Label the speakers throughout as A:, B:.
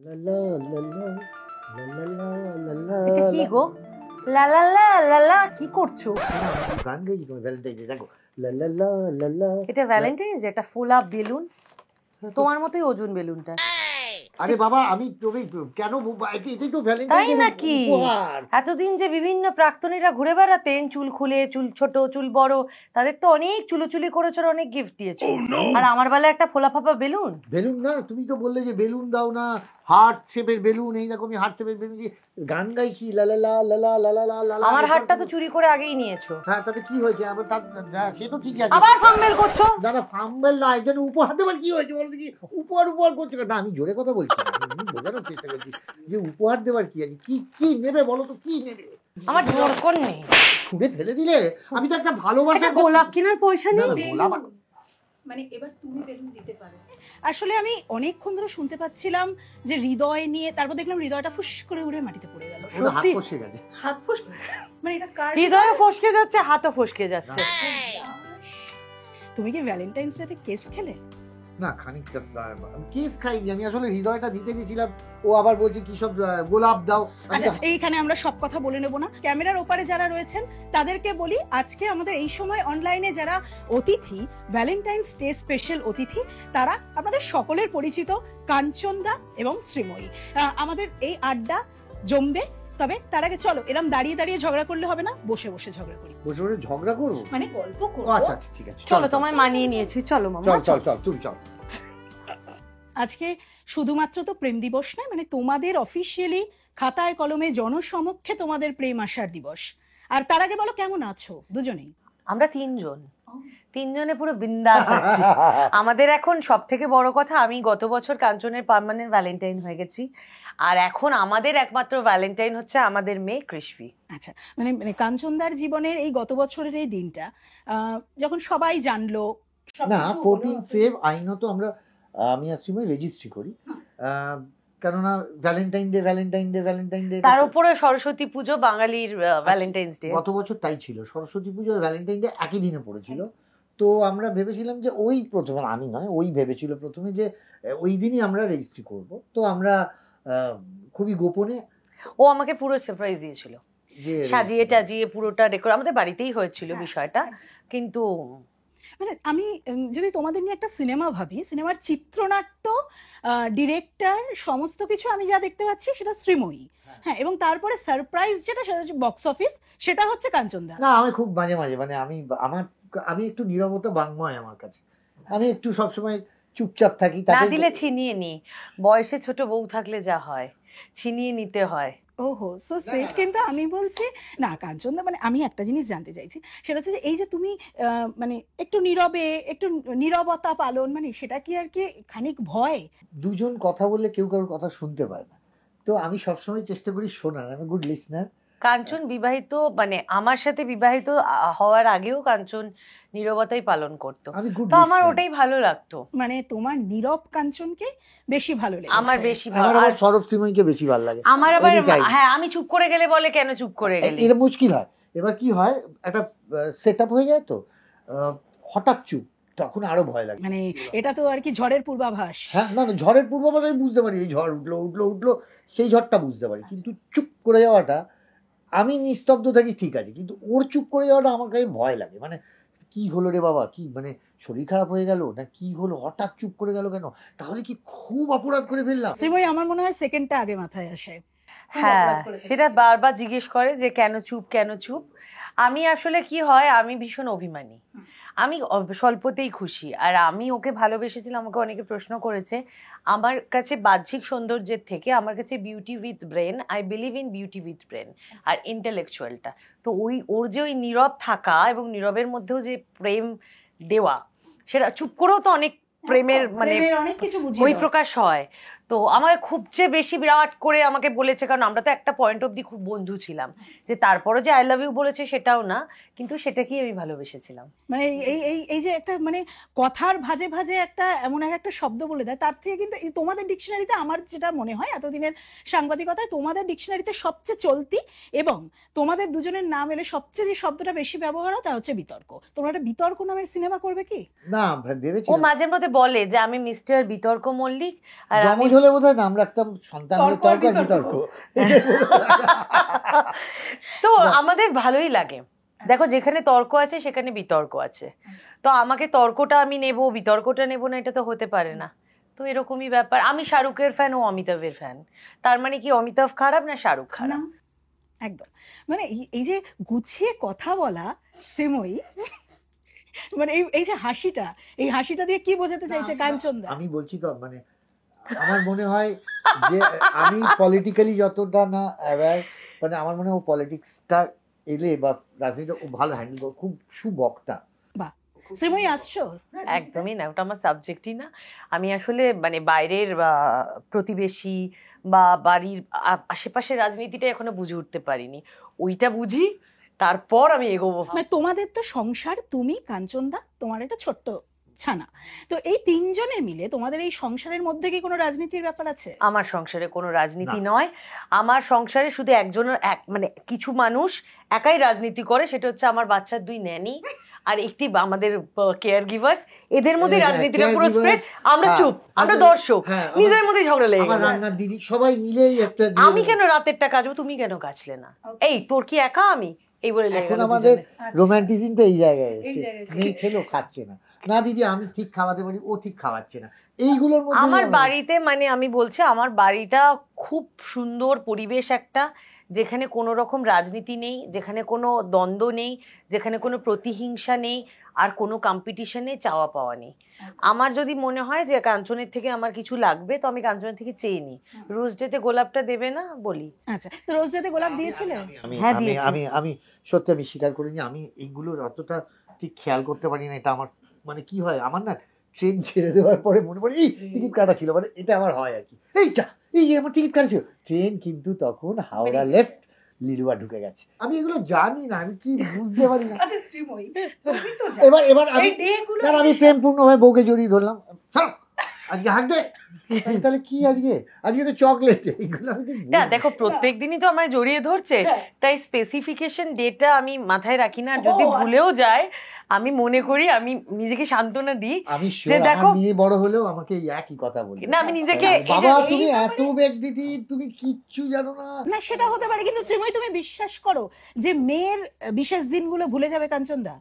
A: এটা কি গো? লা লা লা লা লা, কি করছো?
B: গান গাইছি তোমার ভ্যালেন্টাইন দেখো। লা লা লা লা লা।
A: এটা ভ্যালেন্টাইন, এটা ফোলা বেলুন, তোমার মতোই ওজন বেলুনটা।
B: আরে বাবা, আমি তুমি কেন এটাই তো ভ্যালেন্টাইন।
A: তাই নাকি? এতদিন যে বিভিন্ন প্রাক্তনীরা ঘুরে বেড়াতেন চুল খুলে, চুল ছোট চুল বড়, তাদের তো অনেক চুলোচুলি করেছো, অনেক গিফট দিয়েছো, আর আমার বেলা একটা ফোলা ফাপা বেলুন।
B: বেলুন না, তুমি তো বললে যে বেলুন দাও না, হার্ট শেপের বেলুন। এই দেখো আমি হার্ট শেপের বেলুন দিয়ে গান গাইছি, লা লা লা লা লা লা লা লা লা।
A: আমার হারটা তো চুরি করে আগেই নিয়েছো।
B: হ্যাঁ, তাতে কি হয়েছে? আবার সে তো ঠিক আছে।
A: আবার ফাম্বেল করছো?
B: দাদা ফাম্বেল না, একজন উপহার দেবার কি হয়েছে বলো দেখি? উপহার করছো না? আমি জোরে কথা বলছি না, আমি বোঝানোর চেষ্টা করছি যে উপহার দেবার কি আছে। কি কি নেবে বলো তো, কি নেবে?
A: আমার দরকার নেই।
B: ছুঁড়ে ফেলে দিলে? আমি তো একটা ভালোবাসা।
A: গোলাপ কেনার পয়সা নেই।
B: গোলাপ
C: মানে এবার তুমি বেলুন দিতে পারো। আসলে আমি অনেকক্ষণ ধরে শুনতে পাচ্ছিলাম যে হৃদয় নিয়ে, তারপর দেখলাম হৃদয়টা ফুস করে উড়ে মাটিতে পড়ে গেল।
B: হাত ফসকে গেছে।
C: হাত ফুস মানে এটা কার?
A: হৃদয় ফসকে যাচ্ছে, হাতও ফসকে যাচ্ছে।
C: তুমি কি ভ্যালেন্টাইন্স ডেতে কেস খেলে?
B: না, খানিকটা কেস খাইনি আমি, আসলে হৃদয়টা দিতে গেছিলাম। ও আবার বলছে কি সব গোলাপ দাও।
C: আচ্ছা, এইখানে আমরা সব কথা বলে নেব না। ক্যামেরার ওপারে যারা রয়েছেন তাদেরকে বলি, আজকে আমাদের এই সময় অনলাইনে যারা অতিথি, ভ্যালেন্টাইন্স ডে স্পেশাল অতিথি, তারা আপনাদের সকলের পরিচিত কাঞ্চন দা এবং শ্রীময়ী। আমাদের এই আড্ডা জমবে। তবে তার আগে চলো, এরকম দাঁড়িয়ে দাঁড়িয়ে ঝগড়া করলে হবে না, বসে বসে ঝগড়া করি।
B: বসে বসে ঝগড়া করবো
C: মানে গল্প করব।
B: আচ্ছা আচ্ছা, ঠিক আছে,
A: চলো, তোমায় মানিয়ে নিয়েছি, চলো মামা।
B: চল চল চল, তুমি চল।
C: আজকে শুধুমাত্র তো প্রেম দিবস নয়, মানে তোমাদের অফিসিয়ালি খাতায় কলমে জনসমক্ষে তোমাদের প্রেম আসার দিবস। আর তার আগে বলো, কেমন আছো দুজনেই?
A: আমরা তিনজনে পুরো বিন্দাস আছি। আমাদের এখন সব থেকে বড় কথা, আমি গত বছর কাঞ্চনের পার্মানেন্ট ভ্যালেন্টাইন হয়ে গেছি, আর এখন আমাদের একমাত্র ভ্যালেন্টাইন হচ্ছে আমাদের মেয়ে কৃষ্টি।
C: আচ্ছা, মানে মানে কাঞ্চনদার জীবনের এই গত বছরের এই দিনটা যখন সবাই জানলো,
B: না, 14 ফেব আইনত আমরা আমি আর শ্রীময়ী রেজিস্ট্রি করি, কেননা ভ্যালেন্টাইন ডে
A: তার উপরে সরস্বতী পুজো, বাঙালির ভ্যালেন্টাইন্স ডে।
B: গত বছর তাই ছিল, সরস্বতী পুজো আর ভ্যালেন্টাইন ডে একই দিনে পড়েছিল। তো আমরা ভেবেছিলাম যে ওই প্রথমে, আমি নয় ওই ভেবেছিল প্রথমে যে ওই দিনই আমরা রেজিস্ট্রি করব। তো আমরা খুবই গোপনে,
A: ও আমাকে পুরো সারপ্রাইজ দিয়েছিল,
B: যে
A: সাজিয়ে টাজিয়ে পুরোটা ডেকোর, আমাদের বাড়িতেই হয়েছিল বিষয়টা। কিন্তু
C: মানে আমি যদি তোমাদের নিয়ে একটা সিনেমা ভাবি, সিনেমার চিত্রনাট্য, ডিরেক্টর, সমস্ত কিছু আমি যা দেখতে পাচ্ছি সেটা শ্রীময়ী। হ্যাঁ, এবং তারপরে সারপ্রাইজ যেটা, সেটা হচ্ছে বক্স অফিস, সেটা হচ্ছে কাঞ্চনদা।
B: না, আমি খুব মাঝে মাঝে মানে আমি একটু নীরবতা বাংময় আমার কাছে। আমি একটু সবসময় চুপচাপ থাকি।
A: না দিলে ছিনিয়ে নি, বয়সে ছোট বউ থাকলে যা হয় ছিনিয়ে নিতে হয়।
C: ওহো, সো সুইট। কিন্তু আমি বলছি না কাঞ্চনদা, মানে আমি একটা জিনিস জানতে চাইছি, সেটা হচ্ছে যে এই যে তুমি মানে একটু নীরবে, একটু নীরবতা পালন, মানে সেটা কি আর কি খানিক ভয়?
B: দুজন কথা বললে কেউ কারোর কথা শুনতে পায় না, তো আমি সবসময় চেষ্টা করি শোনার। আমি গুড লিসনার।
A: কাঞ্চন বিবাহিত, মানে আমার সাথে বিবাহিত হওয়ার আগেও কাঞ্চন নীরবতাই পালন করতো,
B: আমি গুড
A: তো আমার ওটাই ভালো লাগতো।
C: মানে তোমার নীরব কাঞ্চনকে বেশি ভালো লাগে?
A: আমার বেশি
B: আমার
A: ভালো,
B: আবার সৌরভ শ্রীময়ীকে বেশি ভালো লাগে।
A: আমার আবার
B: Anytime.
A: হ্যাঁ, আমি চুপ করে গেলে বলে কেন চুপ করে গেলে।
B: এটা মুশকিল হয়। এবার কি হয়, একটা সেট আপ হয়ে যায়, তো হঠাৎ চুপ, তখন আরো ভয় লাগে।
C: মানে এটা তো আর কি ঝড়ের পূর্বাভাস।
B: হ্যাঁ, না না, ঝড়ের পূর্বাভাস আমি বুঝতে পারি, এই ঝড় উঠলো, সেই ঝড়টা বুঝতে পারি। কিন্তু চুপ করে যাওয়াটা, আমি নিস্তব্ধ থাকি ঠিক আছে, কিন্তু ওর চুপ করে যাওয়াটা আমার কাছে ভয় লাগে। মানে কি হলো রে বাবা, কি মানে শরীর খারাপ হয়ে গেল না কি হলো, হঠাৎ চুপ করে গেল কেন? তাহলে কি খুব অপরাধ করে ফেললাম?
C: শ্রীময়ী, আমার মনে হয় সেকেন্ডটা আগে মাথায় আসে।
A: হ্যাঁ, সেটা বারবার জিজ্ঞেস করে যে কেন চুপ। আমি আসলে কি হয়, আমি ভীষণ অভিমানী, আমি স্বল্পতেই খুশি। আর আমি ওকে ভালোবেসেছিলাম, আমাকে অনেকে প্রশ্ন করেছে, আমার কাছে বাহ্যিক সৌন্দর্যের থেকে আমার কাছে beauty with brain, I believe in beauty with brain আর ইন্টেলেকচুয়ালটা। তো ওর যে ওই নীরব থাকা এবং নীরবের মধ্যেও যে প্রেম দেওয়া, সেটা চুপ করেও তো অনেক প্রেমের মানে
C: অনেক কিছু
A: বহিঃপ্রকাশ হয়। তো আমাকে খুব যে বেশি বিরাট করে আমাকে বলেছে, কারণ আমরা তো একটা পয়েন্ট অবধি খুব বন্ধু ছিলাম, যে তারপরে যে আই লাভ ইউ বলেছে সেটাও না, কিন্তু সেটাকেই আমি ভালোবেসেছিলাম।
C: মানে এই এই এই যে একটা মানে কথার ভাজে ভাজে একটা এমন একটা শব্দ বলে দেয়, তার থেকে কিন্তু এই তোমাদের ডিকশনারিতে, আমার যেটা মনে হয় এতদিনের সাংবাদিকতায়, তোমাদের ডিকশনারিতে সবচেয়ে চলতি এবং তোমাদের দুজনের নাম এলে সবচেয়ে যে শব্দটা বেশি ব্যবহার হয় তা হচ্ছে বিতর্ক। তোমরা একটা বিতর্ক নামের সিনেমা করবে কি?
B: না,
A: ও মাঝে মধ্যে বলে যে আমি মিস্টার বিতর্ক মল্লিক, আর আমি
B: হলে বোধহয় নাম রাখতাম সন্তান হলে
C: তর্ক আর
B: তর্ক আর
C: বিতর্ক।
B: বিতর্ক।
A: তো আমাদের ভালোই লাগে, দেখো যেখানে তর্ক আছে সেখানে বিতর্ক আছে, তো আমাকে তর্কটা আমি নেব বিতর্কটা নেব না, এটা তো হতে পারে না। তো এরকমই ব্যাপার, আমি শাহরুখের ফ্যান, ও অমিতাভের ফ্যান, তার মানে কি অমিতাভ খারাপ না শাহরুখ
C: না
A: খারাপ?
C: একদম, মানে এই যে গুছিয়ে কথা বলা শ্রীময়ী, মানে এই যে হাসিটা, এই হাসিটা দিয়ে কি বোঝাতে চাইছে কাঞ্চন দা?
B: আমি বলছি তো, মানে আমার মনে হয় যে আমি পলিটিক্যালি যতটা না অ্যাওয়্যার, মানে আমার মনে হয় ও পলিটিক্সটা এলে বা রাজনীতিটা ও ভালো হ্যান্ডেল করে, খুব সুবক্তা।
C: শ্রীময়ী আসছো?
A: একদমই না, ওটা আমার সাবজেক্টই না। আমি আসলে মানে বাইরের প্রতিবেশী বা বাড়ির আশেপাশের রাজনীতিটা এখনো বুঝে উঠতে পারিনি, ওইটা বুঝি তারপর আমি এগোবো।
C: মানে তোমাদের তো সংসার, তুমি কাঞ্চন দা, তোমার একটা ছোট্ট ছানা, তো এই তিনজনের মিলে তোমাদের এই সংসারের মধ্যে কি কোনো রাজনীতির ব্যাপার আছে?
A: আমার সংসারে কোনো রাজনীতি
B: না।
A: নয়, আমার সংসারে শুধু একজনের মানে কিছু মানুষ একাই রাজনীতি করে, সেটা হচ্ছে আমার বাচ্চার 2 ন্যানি আর একটি আমাদের কেয়ার গিভার্স, এদের মধ্যে রাজনীতিটা পুরো স্প্রেড, আমরা চুপ, আমরা দর্শক, নিজের মধ্যে ঝগড়া লেগে
B: আমার
A: গেল।
B: রান্নার দিদি সবাই মিলেই একটা
A: আমি কেন রাতেরটা কাজবো, তুমি কেন কাজলে না, এই তোর কি একা আমি, এই বলে লেগে
B: এখন
A: গেল
B: আমাদের
A: দুজনে।
B: রোমান্টিসিমটা এই জায়গায়
C: এই
B: এসে
C: জায়গায় এসে।
B: মেয়ে খেলো খাচ্ছে না, না দিদি আমি ঠিক খাওয়াতে পারি, ও ঠিক খাওয়াচ্ছে না, এইগুলোর মধ্যে
A: আমার বাড়িতে মানে আমি বলছি আমার বাড়িটা খুব সুন্দর পরিবেশ একটা, যেখানে কোনো রকম রাজনীতি নেই, যেখানে কোনো দ্বন্দ্ব নেই, যেখানে কোনো প্রতিহিংসা নেই, আর কোনো কম্পিটিশন নেই, চাওয়া পাওয়া নেই। আমার যদি মনে হয় যে কাঞ্চনের থেকে আমার কিছু লাগবে, তো আমি কাঞ্চনের থেকে চেয়ে নিই, রোজ ডেতে গোলাপটা দেবে না বলি।
C: আচ্ছা, তো রোজ ডেতে গোলাপ দিয়েছিলে?
A: হ্যাঁ,
B: আমি
A: দিয়েছি।
B: আমি আমি সত্যি আমি স্বীকার করিনি, আমি এইগুলোর অতটা ঠিক খেয়াল করতে পারি না। এটা আমার মানে কি হয়, আমার না ট্রেন ছেড়ে দেওয়ার পরে মনে পড়ে এই টিকিট কাটা ছিল, মানে এটা আমার হয় আর কি, এই আমার টিকিট কাটা ছিল, ট্রেন কিন্তু তখন হাওড়া লেফট, লিলুয়া ঢুকে গেছে, আমি এগুলো জানি না, আমি কি বুঝতে পারি না।
C: আচ্ছা শ্রীময়ী, তুমি তো
B: এবার আমি আমি প্রেমপূর্ণ ভাবে বউকে জড়িয়ে ধরলাম, ছাড়ো, আজকে হাঁক দে, আমি তাহলে কি আজকে তো চকলেট, এইগুলো আমি তো বুঝি
A: না
B: না।
A: দেখো প্রত্যেক দিনই তো আমায় জড়িয়ে ধরছে, তাই স্পেসিফিকেশন ডেটা আমি মাথায় রাখি না, আর যদি ভুলেও যায় আমি মনে করি, আমি নিজেকে সান্ত্বনা দিই
B: আমি
A: যে
B: sure
A: দেখো,
B: আমার মেয়ে বড় হলেও আমাকে এই একই কথা বলবে,
A: না আমি নিজেকে এই যে-
B: বাবা
C: এই
B: তুমি
C: ব্যাপারে-
B: এত বেগ দিদি, তুমি কিচ্ছু জানো না।
C: না সেটা হতে পারে, কিন্তু শ্রীময়ী তুমি বিশ্বাস করো যে মেয়ের বিশেষ দিনগুলো ভুলে যাবে কাঞ্চন দা?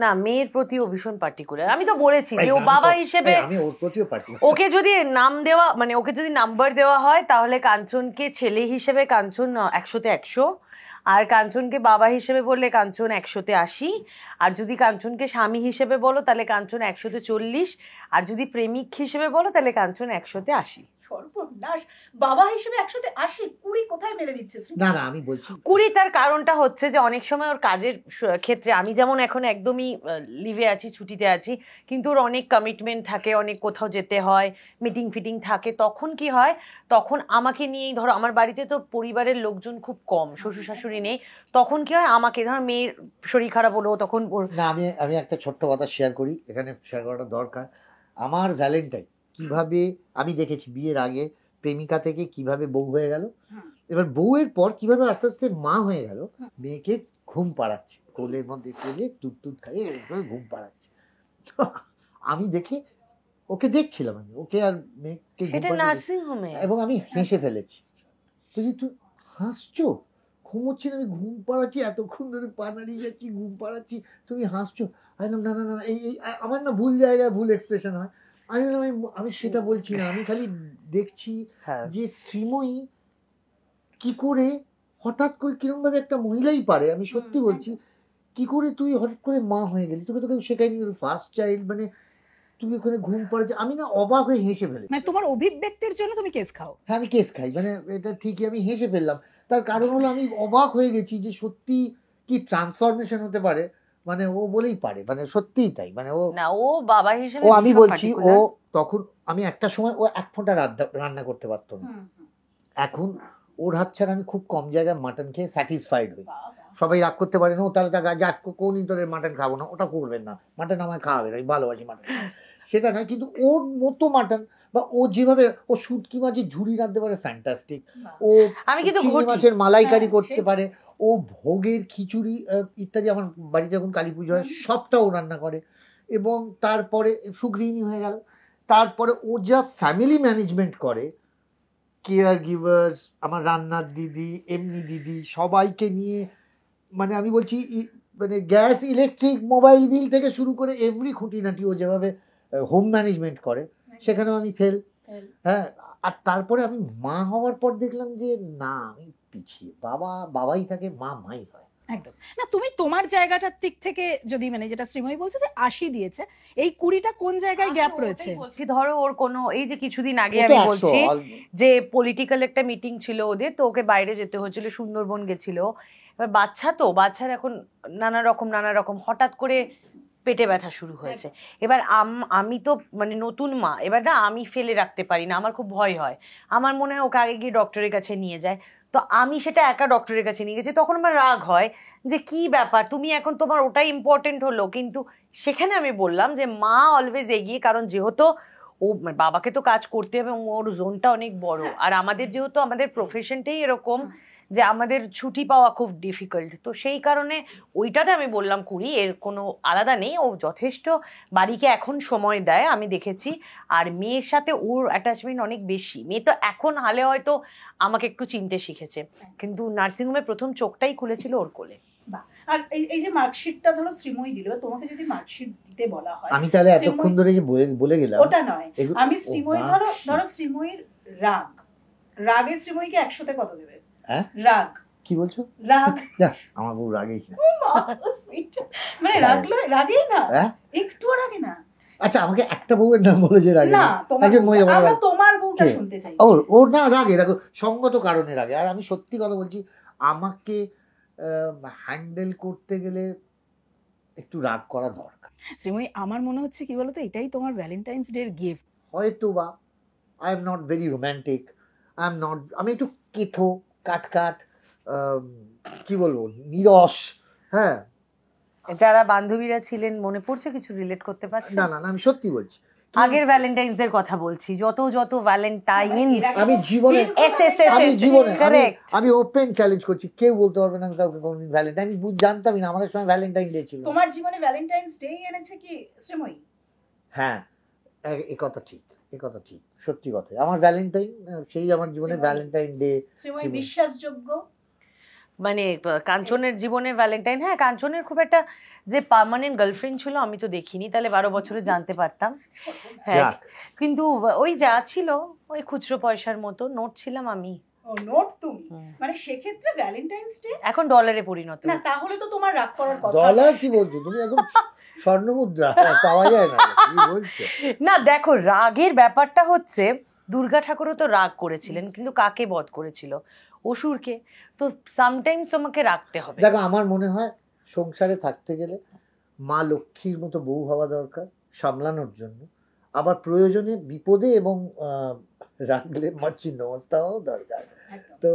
A: না, মেয়ের প্রতিও ভীষণ পার্টিকুলার, আমি তো বলেছি যে ও
B: আমি
A: বাবা
B: তো-
A: হিসেবে
B: আমি ওর প্রতিও পার্টি,
A: ওকে যদি নাম দেওয়া মানে ওকে যদি নাম্বার দেওয়া হয়, তাহলে কাঞ্চনকে ছেলে হিসেবে কাঞ্চন 100-তে 100, আর কাঞ্চনকে বাবা হিসেবে বললে কাঞ্চন 100-তে 80, আর যদি কাঞ্চনকে স্বামী হিসেবে বলো তাহলে কাঞ্চন 100-তে 40, আর যদি প্রেমিক হিসেবে বলো তাহলে কাঞ্চন 100-তে 80।
C: সর্বনাশ, বাবা হিসেবে 100-তে 80, 20 কোথায় মেরে দিচ্ছে শ্রীময়ী?
B: না আমি বলছি
A: 20, তার কারণটা হচ্ছে যে অনেক সময় ওর কাজের ক্ষেত্রে, আমি যেমন এখন একদমই লিভে আছি, ছুটিতে আছি, কিন্তু ওর অনেক কমিটমেন্ট থাকে, অনেক কোথাও যেতে হয়, মিটিং ফিটিং থাকে, তখন কি হয়, তখন আমাকে নিয়েই, ধরো আমার বাড়িতে তো পরিবারের লোকজন খুব কম, শ্বশুর শাশুড়ি নেই, তখন কি হয় আমাকে, ধরো মেয়ের শরীর খারাপ হলো তখন
B: না, আমি একটা ছোট্ট কথা শেয়ার করি, এখানে শেয়ার করাটা দরকার। আমার ভ্যালেন্টাইন কিভাবে আমি দেখেছি, বিয়ের আগে প্রেমিকা থেকে কিভাবে বউ হয়ে গেল, এবার বউয়ের পর কিভাবে আস্তে আস্তে মা হয়ে গেল, মেয়েকে ঘুম পাড়াচ্ছে, কোলের মধ্যে কোলে দুধ খাইয়ে এরকম ঘুম পাড়াচ্ছে। তো আমি দেখে ওকে দেখছিলাম, আমি ওকে আর মেয়েকে ঘুম
A: সেটা
B: পাড়াতে
A: নার্সিং হোমে।
B: এবং আমি হেসে ফেলেছি, তুই হাসছো, ঘুমোচ্ছি না, আমি ঘুম পাড়াচ্ছি, এতক্ষণ ধরে পা নাড়িয়ে যাচ্ছি, ঘুম পাড়াচ্ছি, তুমি হাসছো। আমি বললাম না এই আমার না ভুল জায়গায় ভুল এক্সপ্রেশন হয়। আমি বললাম আমি সেটা বলছি না, আমি খালি দেখছি
A: হ্যাঁ,
B: যে শ্রীময়ী কি করে হঠাৎ করে কিরকম ভাবে একটা মহিলাই পারে, আমি সত্যি বলছি, কি করে তুই হঠাৎ করে মা হয়ে গেলি, তোকে শেখায়নি, ফার্স্ট চাইল্ড, মানে তুমি ওখানে ঘুম পাড়াচ্ছি, আমি না অবাক হয়ে হেসে ফেলেছি।
C: মানে তোমার অভিব্যক্তির জন্য তুমি কেস খাও?
B: হ্যাঁ আমি কেস খাই, মানে এটা ঠিকই, আমি হেসে ফেললাম, তার কারণ হলো আমি অবাক হয়ে গেছি যে সত্যি কি ট্রান্সফরমেশন হতে পারে, মানে ও বলেই পারে, মানে সত্যিই তাই, মানে ও
A: না ও বাবা হিসেবে
B: ও আমি
A: ভীষণ
B: বলছি ও
A: particular।
B: তখন, আমি একটা সময় ও 1 ফোঁটা রান্না করতে পারতো না, এখন ওর হাত ছাড়া আমি খুব কম জায়গায় মাটন খেয়ে স্যাটিসফাইড হই। সবাই রাগ করতে পারে না, ও তাহলে তাকে যা কোনদিন তোদের মাটন খাবো না, ওটা করবেন না, মাটন আমায় খাওয়াবে, আমি ভালোবাসি মাটন, সেটা নয়, কিন্তু ওর মতো মাটন বা ও যেভাবে ও শুটকি মাছের ঝুড়ি রাঁধতে পারে ফ্যান্টাস্টিক, ও
A: আমি কিন্তু
B: চিংড়ি
A: ঘটি।
B: মাছের মালাইকারি
C: হ্যাঁ,
B: করতে
C: সেই-
B: পারে, ও ভোগের খিচুড়ি ইত্যাদি, আমার বাড়িতে যখন কালী পুজো হয় সবটা ও রান্না করে, এবং তারপরে সুগৃহিণী হয়ে গেল, তারপরে ও যা ফ্যামিলি ম্যানেজমেন্ট করে, কেয়ার গিভার্স, আমার রান্নার দিদি, এমনি দিদি, সবাইকে নিয়ে, মানে আমি বলছি মানে গ্যাস, ইলেকট্রিক, মোবাইল বিল থেকে শুরু করে এভরি খুঁটিনাটি ও যেভাবে হোম ম্যানেজমেন্ট করে, সেখানেও আমি ফেল। হ্যাঁ, আর তারপরে আমি মা হওয়ার পর দেখলাম যে না, আমি পিছিয়ে। বাবাই থাকে, মাই হয়।
C: একদম না, তুমি তোমার জায়গাটার দিক থেকে যদি মানে যেটা শ্রীময়ী বলছে যে 80 দিয়েছে, এই 20টা কোন জায়গায় গ্যাপ রয়েছে?
A: বলছি ধরো ওর কোনো এই যে কিছুদিন আগে
B: ও তো
A: আমি
B: 100,
A: বলছি যে পলিটিক্যাল একটা মিটিং ছিল ওদের, তো ওকে বাইরে যেতে হয়েছিল, সুন্দরবন গেছিল। এবার বাচ্চার এখন নানা রকম হঠাৎ করে পেটে ব্যথা শুরু হয়েছে। এবার আমি তো মানে নতুন মা, এবার না আমি ফেলে রাখতে পারি না, আমার খুব ভয় হয়। আমার মনে হয় ওকে আগে গিয়ে ডক্টরের কাছে নিয়ে যায়। তো আমি সেটা একা ডক্টরের কাছে নিয়ে গেছি, তখন আমার রাগ হয় যে কি ব্যাপার, তুমি এখন তোমার ওটাই ইম্পর্টেন্ট হলো। কিন্তু সেখানে আমি বললাম যে মা অলওয়েজ এগিয়ে, কারণ যেহেতু ও মানে বাবাকে তো কাজ করতে হবে এবং ওর জোনটা অনেক বড়, আর আমাদের যেহেতু আমাদের প্রফেশনটাই এরকম যে আমাদের ছুটি পাওয়া খুব ডিফিকাল্ট, তো সেই কারণে ওইটাতে আমি বললাম 20, এর কোনো আলাদা নেই। ও যথেষ্ট বাড়িকে এখন সময় দেয় আমি দেখেছি, আর মেয়ের সাথে ওর অ্যাটাচমেন্ট অনেক বেশি। মেয়ে তো এখন হালে হয়তো আমাকে একটু চিনতে শিখেছে, কিন্তু নার্সিংহোমে প্রথম চোখটাই খুলেছিল ওর কোলে।
C: আর এই যে মার্কশিটটা ধরো শ্রীময়ী দিল, তোমাকে যদি মার্কশিট দিতে বলা হয়,
B: আমি তাহলে এতক্ষণ ধরে যে বলে গেলাম
C: ওটা নয়, আমি শ্রীময়ী ধরো শ্রীময়ীর রাগে শ্রীময়ীকে 100-তে কত দেবে?
B: হ্যাঁ,
C: রাগ
B: কি বলছো?
C: রাগ
B: আমার বউ রাগেই না।
C: মানে রাগেই না, একটু রাগে না।
B: আচ্ছা, আমাকে একটা বউয়ের নাম বলে যে রাগে
C: না,
B: না,
C: তোমার বউটা শুনতে চাই।
B: ও না রাগে, দেখো সঙ্গত কারণে রাগে। আর আমি সত্যি কথা বলছি, আমাকে হ্যান্ডেল করতে গেলে একটু রাগ করা দরকার।
C: শ্রীময়ী, আমার মনে হচ্ছে কি বলতো, এটাই তোমার ভ্যালেন্টাইন্স ডে এর গিফট।
B: হয়তো বা I am not very romantic, আমি একটু কেঠো, কাট কি বলবো, নিরস। হ্যাঁ,
A: যারা বান্ধবীরা ছিলেন মনে পড়ছে কিছু রিলেট করতে পারছে?
B: না আমি সত্যি বলছি,
A: আগের ভ্যালেন্টাইন্স এর কথা বলছি, যত ভ্যালেন্টাইন্স
B: আমি জীবনে
A: কারেক্ট
B: আমি ওপেন চ্যালেঞ্জ করছি, কেউ বলতে পারবে না আমি কাউকে কোনোদিন ভ্যালেন্টাইন, আমি জানতামই না আমাদের সময় ভ্যালেন্টাইন ডে ছিল।
C: তোমার জীবনে ভ্যালেন্টাইন্স ডে এনেছে কি শ্রীময়ী?
B: হ্যাঁ, এ কথা ঠিক, সত্যি কথা। আমার ভ্যালেন্টাইন, সেই আমার জীবনে ভ্যালেন্টাইন ডে।
C: শ্রীময়ী বিশ্বাসযোগ্য?
A: মানে কাঞ্চনের জীবনে ভ্যালেন্টাইন, হ্যাঁ কাঞ্চনের খুব একটা যে পার্মানেন্ট গার্লফ্রেন্ড ছিল আমি তো দেখিনি, তাহলে 12 বছরে জানতে পারতাম। হ্যাঁ, কিন্তু ওই যা ছিল ওই খুচরো পয়সার মতো নোট ছিলাম আমি।
C: ও নোট তুমি, মানে সেক্ষেত্রে ভ্যালেন্টাইন্স ডে
A: এখন ডলারে পরিণত
C: না, তাহলে তো তোমার রাগ করার কথা।
B: ডলার কি বলছো তুমি, এখন স্বর্ণ মুদ্রা পাওয়া যায় না, কি বলছো?
A: না দেখো, রাগের ব্যাপারটা হচ্ছে দুর্গা ঠাকুরও তো রাগ করেছিলেন, কিন্তু কাকে বধ করেছিল? অসুরকে। তো সামটাইমস তোমাকে রাখতে হবে।
B: দেখো, আমার মনে হয় সংসারে থাকতে গেলে মা লক্ষ্মীর মতো বউ হওয়া দরকার সামলানোর জন্য, আবার প্রয়োজনে বিপদে এবং রাগলে মার ছিন্ন অবস্থা হওয়া দরকার। তো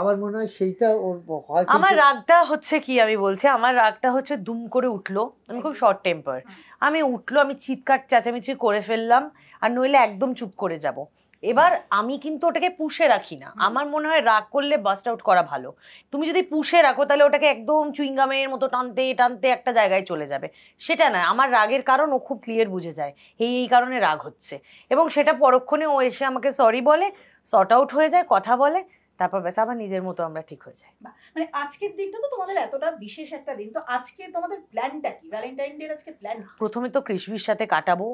B: আমার মনে হয় সেইটা ওর হয়।
A: আমার রাগটা হচ্ছে কি, আমি বলছি আমার রাগটা হচ্ছে দুম করে উঠলো, আমি খুব শর্ট টেম্পার, আমি চিৎকার চেঁচামেচি করে ফেললাম, আর নইলে একদম চুপ করে যাব। এবার আমি কিন্তু ওটাকে পুষে রাখি না, আমার মনে হয় রাগ করলে বাস্ট আউট করা ভালো। তুমি যদি পুষে রাখো তাহলে ওটাকে একদম চুইংগামের মতো টানতে টানতে একটা জায়গায় চলে যাবে। সেটা নয়, আমার রাগের কারণ ও খুব ক্লিয়ার বুঝে যায়, এই কারণে রাগ হচ্ছে, এবং সেটা পরক্ষণে ও এসে আমাকে সরি বলে, সর্ট আউট হয়ে যায়, কথা বলে, তারপর ব্যাস আবার নিজের মতো আমরা ঠিক হয়ে যাই।
C: মানে আজকের দিনটা তো তোমাদের এতটা বিশেষ একটা দিন, তো আজকে তোমাদের প্ল্যানটা কি? ভ্যালেন্টাইন ডে আজকে প্ল্যান?
A: প্রথমে তো কৃষ্ণির সাথে কাটাবো,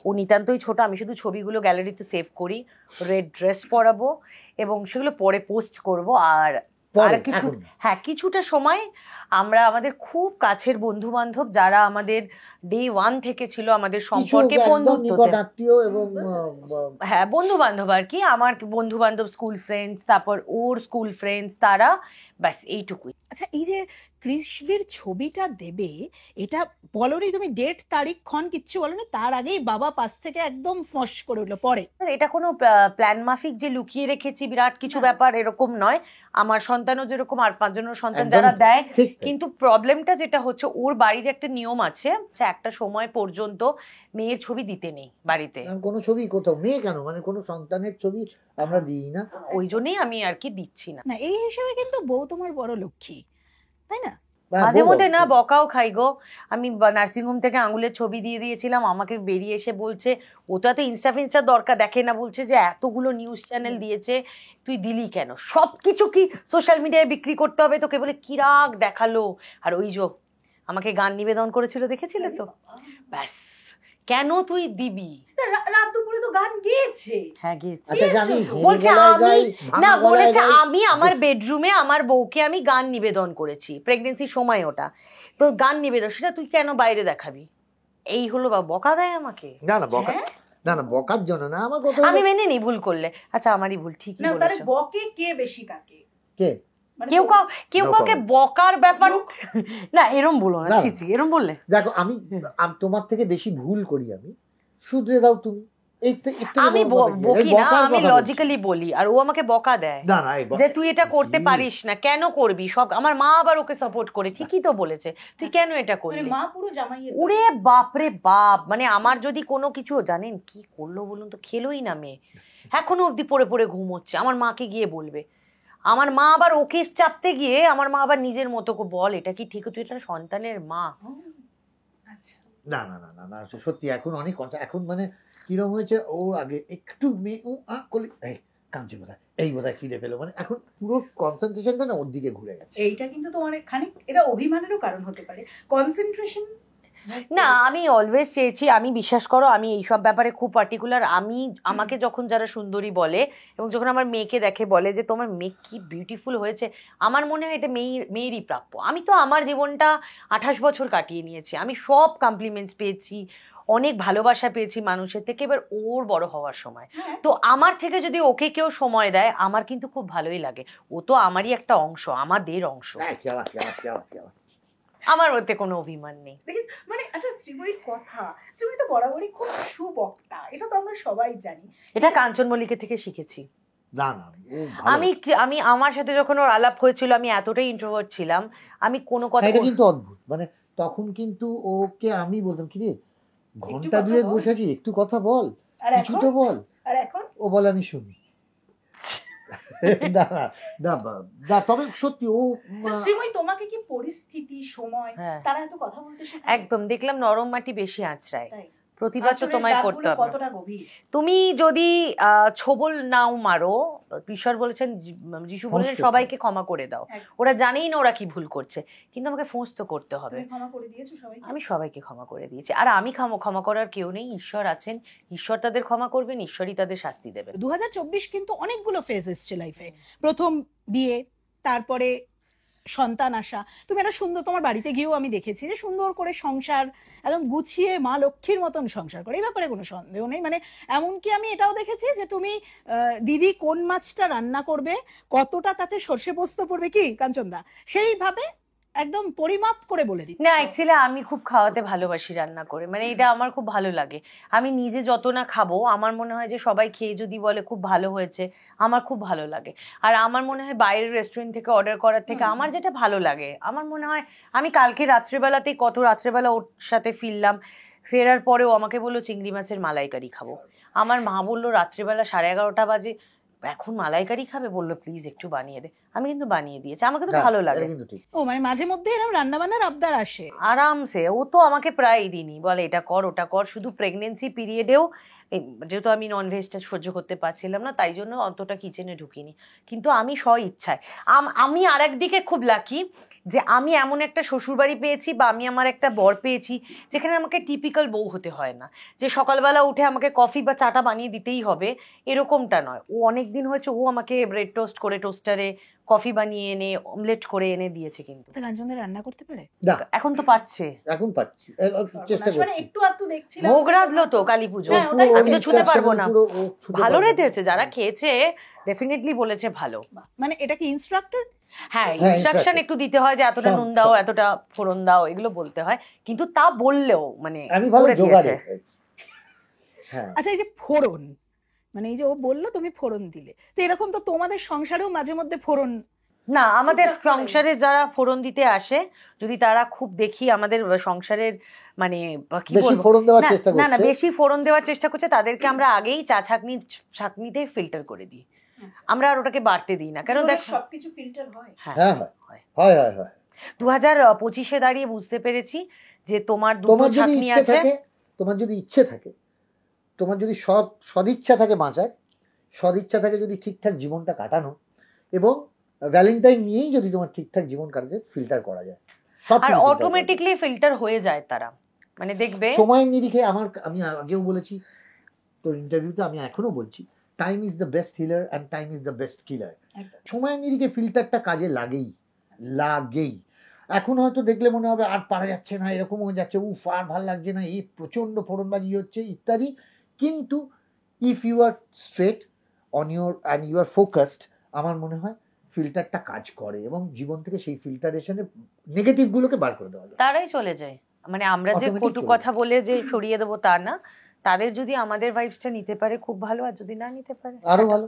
A: ও নিতান্তই ছোট, আমি শুধু ছবিগুলো গ্যালারিতে সেভ করি, রেড ড্রেস পরাবো এবং সেগুলো পরে পোস্ট করব। আর কিছুটা সময় আমরা আমাদের খুব কাছের বন্ধু বান্ধব যারা আমাদের ডে 1 থেকে ছিল আমাদের সম্পর্কে হ্যাঁ বন্ধু বান্ধব আর কি, আমার বন্ধু বান্ধব, স্কুল ফ্রেন্ডস, তারপর ওর স্কুল ফ্রেন্ডস, তারা ব্যাস এইটুকুই।
C: আচ্ছা, এই যে কৃষ্ণের ছবিটা দেবে, এটা বলনি তুমি, ডেট তারিখ ক্ষণ কিচ্ছু বলো না, তার আগেই বাবা পাশ থেকে একদম ফস করে উঠলো পরে?
A: এটা কোনো প্ল্যান মাফিক যে লুকিয়ে রেখেছি বিরাট কিছু ব্যাপার এরকম নয়, আমার সন্তানও যেরকম আর 5 জনের সন্তান যারা দেয়। কিন্তু প্রবলেমটা যেটা হচ্ছে, ওর বাড়ির একটা নিয়ম আছে, একটা সময় পর্যন্ত মেয়ের ছবি দিতে নেই বাড়িতে।
B: কোনো ছবি কোথাও মেয়ে কেন, মানে কোনো সন্তানের ছবি আমরা দিই না,
A: ওই জন্যই আমি আর কি দিচ্ছি না।
C: না, এই হিসেবে কিন্তু বউ তোমার বড় লক্ষ্মী, তাই না?
A: মাঝে মধ্যে না বকাও খাই গো। আমি নার্সিংহোম থেকে আঙুলের ছবি দিয়ে দিয়েছিলাম, আমাকে বেরিয়ে এসে বলছে ও তো এত ইনস্টা দরকার দেখে না, বলছে যে এতগুলো নিউজ চ্যানেল দিয়েছে তুই দিলি কেন, সবকিছু কি সোশ্যাল মিডিয়ায় বিক্রি করতে হবে তোকে, বলে কি রাগ দেখালো। আর ওই যে আমাকে গান নিবেদন করেছিল, দেখেছিলে তো? ব্যাস, কেন তুই দিবি?
C: রাত দুপুরে তো গান গেয়েছে।
A: হ্যাঁ গেয়েছে।
B: বলছে
A: না, বলেছে আমি আমার বেডরুমে আমার বউকে আমি গান নিবেদন করেছি, প্রেগনেন্সির সময় ওটা তো গান নিবেদন, সেটা তুই কেন বাইরে দেখাবি? এই হলো বা বকা দেয় আমাকে।
B: না না বকা, না না বকার জন্য না, আমার কথা
A: আমি মেনে নিই ভুল করলে, আচ্ছা আমারই ভুল, ঠিকই
C: না তাহলে
A: বলেছো।
C: বকে কে বেশি কাকে?
B: কে
A: কেউ কাউকে বকার ব্যাপার না, এরম বলো না,
B: না।
A: ছি ছি, এরম বললে।
B: দেখো আমি তোমার থেকে বেশি ভুল করি, আমি শুধরে দাও তুমি।
A: আমি বকি না, আমি লজিক্যালি বলি, আর ও আমাকে বকা দেয় যে তুই এটা করতে পারিস না, কেন করবি? সব আমার মা আবার ওকে সাপোর্ট করে, ঠিকই তো বলেছে, তুই কেন এটা করলি?
C: মা পুরো জামাইয়ের।
A: ওরে বাপরে বাপ, মানে আমার যদি কোনো কিছু, জানেন কি করলো বলুন তো, খেলোই না মেয়ে, এখনো অব্দি পড়ে পড়ে ঘুমোচ্ছে, আমার মাকে গিয়ে বলবে। আমার মা আবার ওকে চাপতে গিয়ে আমার মা আবার নিজের মতো বল এটা কি ঠিক, তুই এটা সন্তানের মা।
C: আচ্ছা
B: না না না না না সত্যি এখন অনেক এখন মানে কিরকম হয়েছে, ও আগে একটু কাঁদছে বোধহয়, এই বোধহয় খিদে পেলো, মানে এখন পুরো কনসেন্ট্রেশনটা না ওর দিকে ঘুরে গেছে।
C: এইটা কিন্তু তোমার খানিক এটা অভিমানেরও কারণ হতে পারে, কনসেন্ট্রেশন।
A: না, আমি অলওয়েজ চেয়েছি, আমি বিশ্বাস করো আমি এইসব ব্যাপারে খুব পার্টিকুলার। আমি আমাকে যখন যারা সুন্দরী বলে এবং যখন আমার মেয়েকে দেখে বলে যে তোমার মেয়ে কি বিউটিফুল হয়েছে, আমার মনে হয় এটা মেয়েরই প্রাপ্য। আমি তো আমার জীবনটা 28 বছর কাটিয়ে নিয়েছি, আমি সব কমপ্লিমেন্টস পেয়েছি, অনেক ভালোবাসা পেয়েছি মানুষের থেকে, এবার ওর বড় হওয়ার সময়। তো আমার থেকে যদি ওকে কেউ সময় দেয় আমার কিন্তু খুব ভালোই লাগে, ও তো আমারই একটা অংশ, আমাদের অংশ, আমার ওতে কোনো অভিমান নেই।
C: মানে আচ্ছা শ্রীময়ীর কথা, শ্রীময়ী তো বরাবরই খুব সুবক্তা, এটা তো আমরা সবাই জানি।
A: এটা কাঞ্চন মল্লিকের থেকে শিখেছি।
B: না না
A: আমি আমার সাথে যখন ওর আলাপ হয়েছিল আমি এতটাই ইন্ট্রোভার্ট ছিলাম, আমি কোনো কথা
B: এটা কিন্তু অদ্ভুত, মানে তখন কিন্তু ওকে আমি বলতাম কি রে ঘন্টা দুয়েক বসে আছি, একটু কথা বল, কিছু তো বল,
C: আর এখন
B: ও বলে আমি শুনি। না না না তবে সত্যি ও
C: শ্রীময়ী তোমাকে কি পরিস্থিতি সময় তারা এত কথা বলতে শেখায়?
A: একদম দেখলাম নরম মাটি বেশি আঁচড়ায়, প্রতিবাদ তো তোমায় করতে হবে।
C: কতটা গভীর
A: তুমি যদি ছোবল নাও মারো, ঈশ্বর বলেছেন, যিশু বলেছেন সবাইকে ক্ষমা করে দাও, ওরা জানেই না ওরা কি ভুল করছে, কিন্তু আমাকে ফোঁস তো করতে হবে।
C: ক্ষমা করে দিয়েছো সবাইকে?
A: আমি সবাইকে ক্ষমা করে দিয়েছি, আর আমি ক্ষমা করার কেউ নেই, ঈশ্বর আছেন, ঈশ্বর তাদের ক্ষমা করবেন, ঈশ্বরই তাদের শাস্তি দেবেন।
C: 2024 কিন্তু অনেকগুলো ফেজ এসছে লাইফে, প্রথম বিয়ে, তারপরে সন্তান আসা, তুমি একটা সুন্দর, তোমার বাড়িতে গিয়েও আমি দেখেছি যে সুন্দর করে সংসার একদম গুছিয়ে মা লক্ষ্মীর মতন সংসার করে, এই ব্যাপারে কোনো সন্দেহ নেই। মানে এমনকি আমি এটাও দেখেছি যে তুমি দিদি কোন মাছটা রান্না করবে, কতটা তাতে সর্ষে পোস্ত পড়বে, কি কাঞ্চনদা সেইভাবে একদম পরিমাপ করে বলে দিই।
A: না অ্যাকচুয়ালি আমি খুব খাওয়াতে ভালোবাসি, রান্না করে, মানে এটা আমার খুব ভালো লাগে। আমি নিজে যত না খাবো আমার মনে হয় যে সবাই খেয়ে যদি বলে খুব ভালো হয়েছে আমার খুব ভালো লাগে। আর আমার মনে হয় বাইরের রেস্টুরেন্ট থেকে অর্ডার করার থেকে আমার যেটা ভালো লাগে, আমার মনে হয় আমি কালকে রাত্রেবেলাতেই কত রাত্রেবেলা ওর সাথে ফিরলাম, ফেরার পরেও আমাকে বললো চিংড়ি মাছের মালাইকারি খাবো। আমার মা বললো রাত্রেবেলা 11:30 বাজে এখন মালাইকারি খাবে, বললো প্লিজ একটু বানিয়ে দে, আমি কিন্তু বানিয়ে দিয়েছি, আমাকে তো ভালো লাগে।
C: ও মানে মাঝে মধ্যে এরকম রান্না বান্নার আবদার আসে
A: আরামসে, ও তো আমাকে প্রায় দিনই বলে এটা কর ওটা কর, শুধু প্রেগনেন্সি পিরিয়ডেও যেহেতু আমি ননভেজটা সহ্য করতে পারছিলাম না তাই জন্য অতটা কিচেনে ঢুকিনি, কিন্তু আমি স্ব ইচ্ছায়। আমি আর একদিকে খুব লাকি যে আমি এমন একটা শ্বশুরবাড়ি পেয়েছি বা আমি আমার একটা বর পেয়েছি যেখানে আমাকে টিপিক্যাল বউ হতে হয় না, যে সকালবেলা উঠে আমাকে কফি বা চাটা বানিয়ে দিতেই হবে এরকমটা নয়। ও অনেক দিন হয়েছে ও আমাকে ব্রেড টোস্ট করে টোস্টারে কফি বানিয়ে এনে অমলেট করে এনে দিয়েছে। কিন্তু
C: কাঞ্চনদা রান্না করতে পারে
A: এখন তো পারছে,
B: এখন পারছি, চেষ্টা করছি,
C: একটু আধটু দেখছিলাম।
A: ভোগ রাঁধলো তো কালী পুজো, আমি তো ছুতে পারবো না। ভালো রেঁধেছে, যারা খেয়েছে ডেফিনেটলি বলেছে ভালো।
C: মানে এটা কি ইনস্ট্রাক্টর?
A: হ্যাঁ ইনস্ট্রাকশন একটু দিতে হয় যে এতটা নুন দাও এতটা ফোড়ন দাও এগুলো বলতে হয়, কিন্তু তা বললেও মানে
B: আমি ভালো জোগাড়।
C: আচ্ছা এই যে ফোড়ন, মানে এই যে ও বললো তুমি ফোড়ন দিলে, তো এরকম তো তোমাদের সংসারেও মাঝে মধ্যে ফোড়ন
A: না, আমাদের সংসারে যারা ফোড়ন দিতে আসে যদি তারা খুব দেখি আমাদের সংসারের মানে কি বলবো না না বেশি ফোড়ন দেওয়ার চেষ্টা করছে তাদেরকে আমরা আগেই চা ছাঁকনিতে ফিল্টার করে দিই, আমরা আর ওটাকে বাড়তে দিই না, কারণ দেখ
C: সবকিছু ফিল্টার হয়।
B: হ্যাঁ হয় হয় হয় হয়
A: 2025-এ দাঁড়িয়ে বুঝতে পেরেছি যে তোমার দুটো
B: তোমার যদি
A: ঝাঁকনি
B: ইচ্ছে
A: আছে।
B: থাকে, তোমার যদি ইচ্ছে থাকে, তোমার যদি সদিচ্ছা থাকে বাঁচার, সদিচ্ছা থাকে যদি ঠিকঠাক জীবনটা কাটানো, এবং ভ্যালেন্টাইন নিয়েই যদি তোমার ঠিকঠাক জীবন কাটাতে ফিল্টার করা যায়, সব
A: আর অটোমেটিকলি ফিল্টার হয়ে যায় তারা, মানে দেখবে
B: সময়ের নিরিখে। আমি আগেও বলেছি তোর ইন্টারভিউতে, আমি এখনো বলছি, time is the best healer and time is the best killer. সময়ের নিরিখে ফিল্টারটা কাজে লাগেই। এখন হয়তো দেখলে মনে হবে আর পারা যাচ্ছে না, এরকম হয়ে যাচ্ছে, উফ আর ভাল লাগছে না, এই প্রচন্ড ফোড়নবাজি হচ্ছে ইত্যাদি। কিন্তু if you are straight on your and you are focused, আমার মনে হয় ফিল্টারটা কাজ করে এবং জীবন থেকে সেই ফিল্টারেশনের নেগেটিভগুলোকে বার করে দেওয়া যায়,
A: তারাই চলে যায়। মানে আমরা যে
B: Automatic
A: কটু
B: চলে
A: কথা বলে যে সরিয়ে দেবো তা না, তাদের যদি আমাদের ভাইবসটা নিতে পারে খুব ভালো, আর যদি না নিতে পারে
B: আরো ভালো।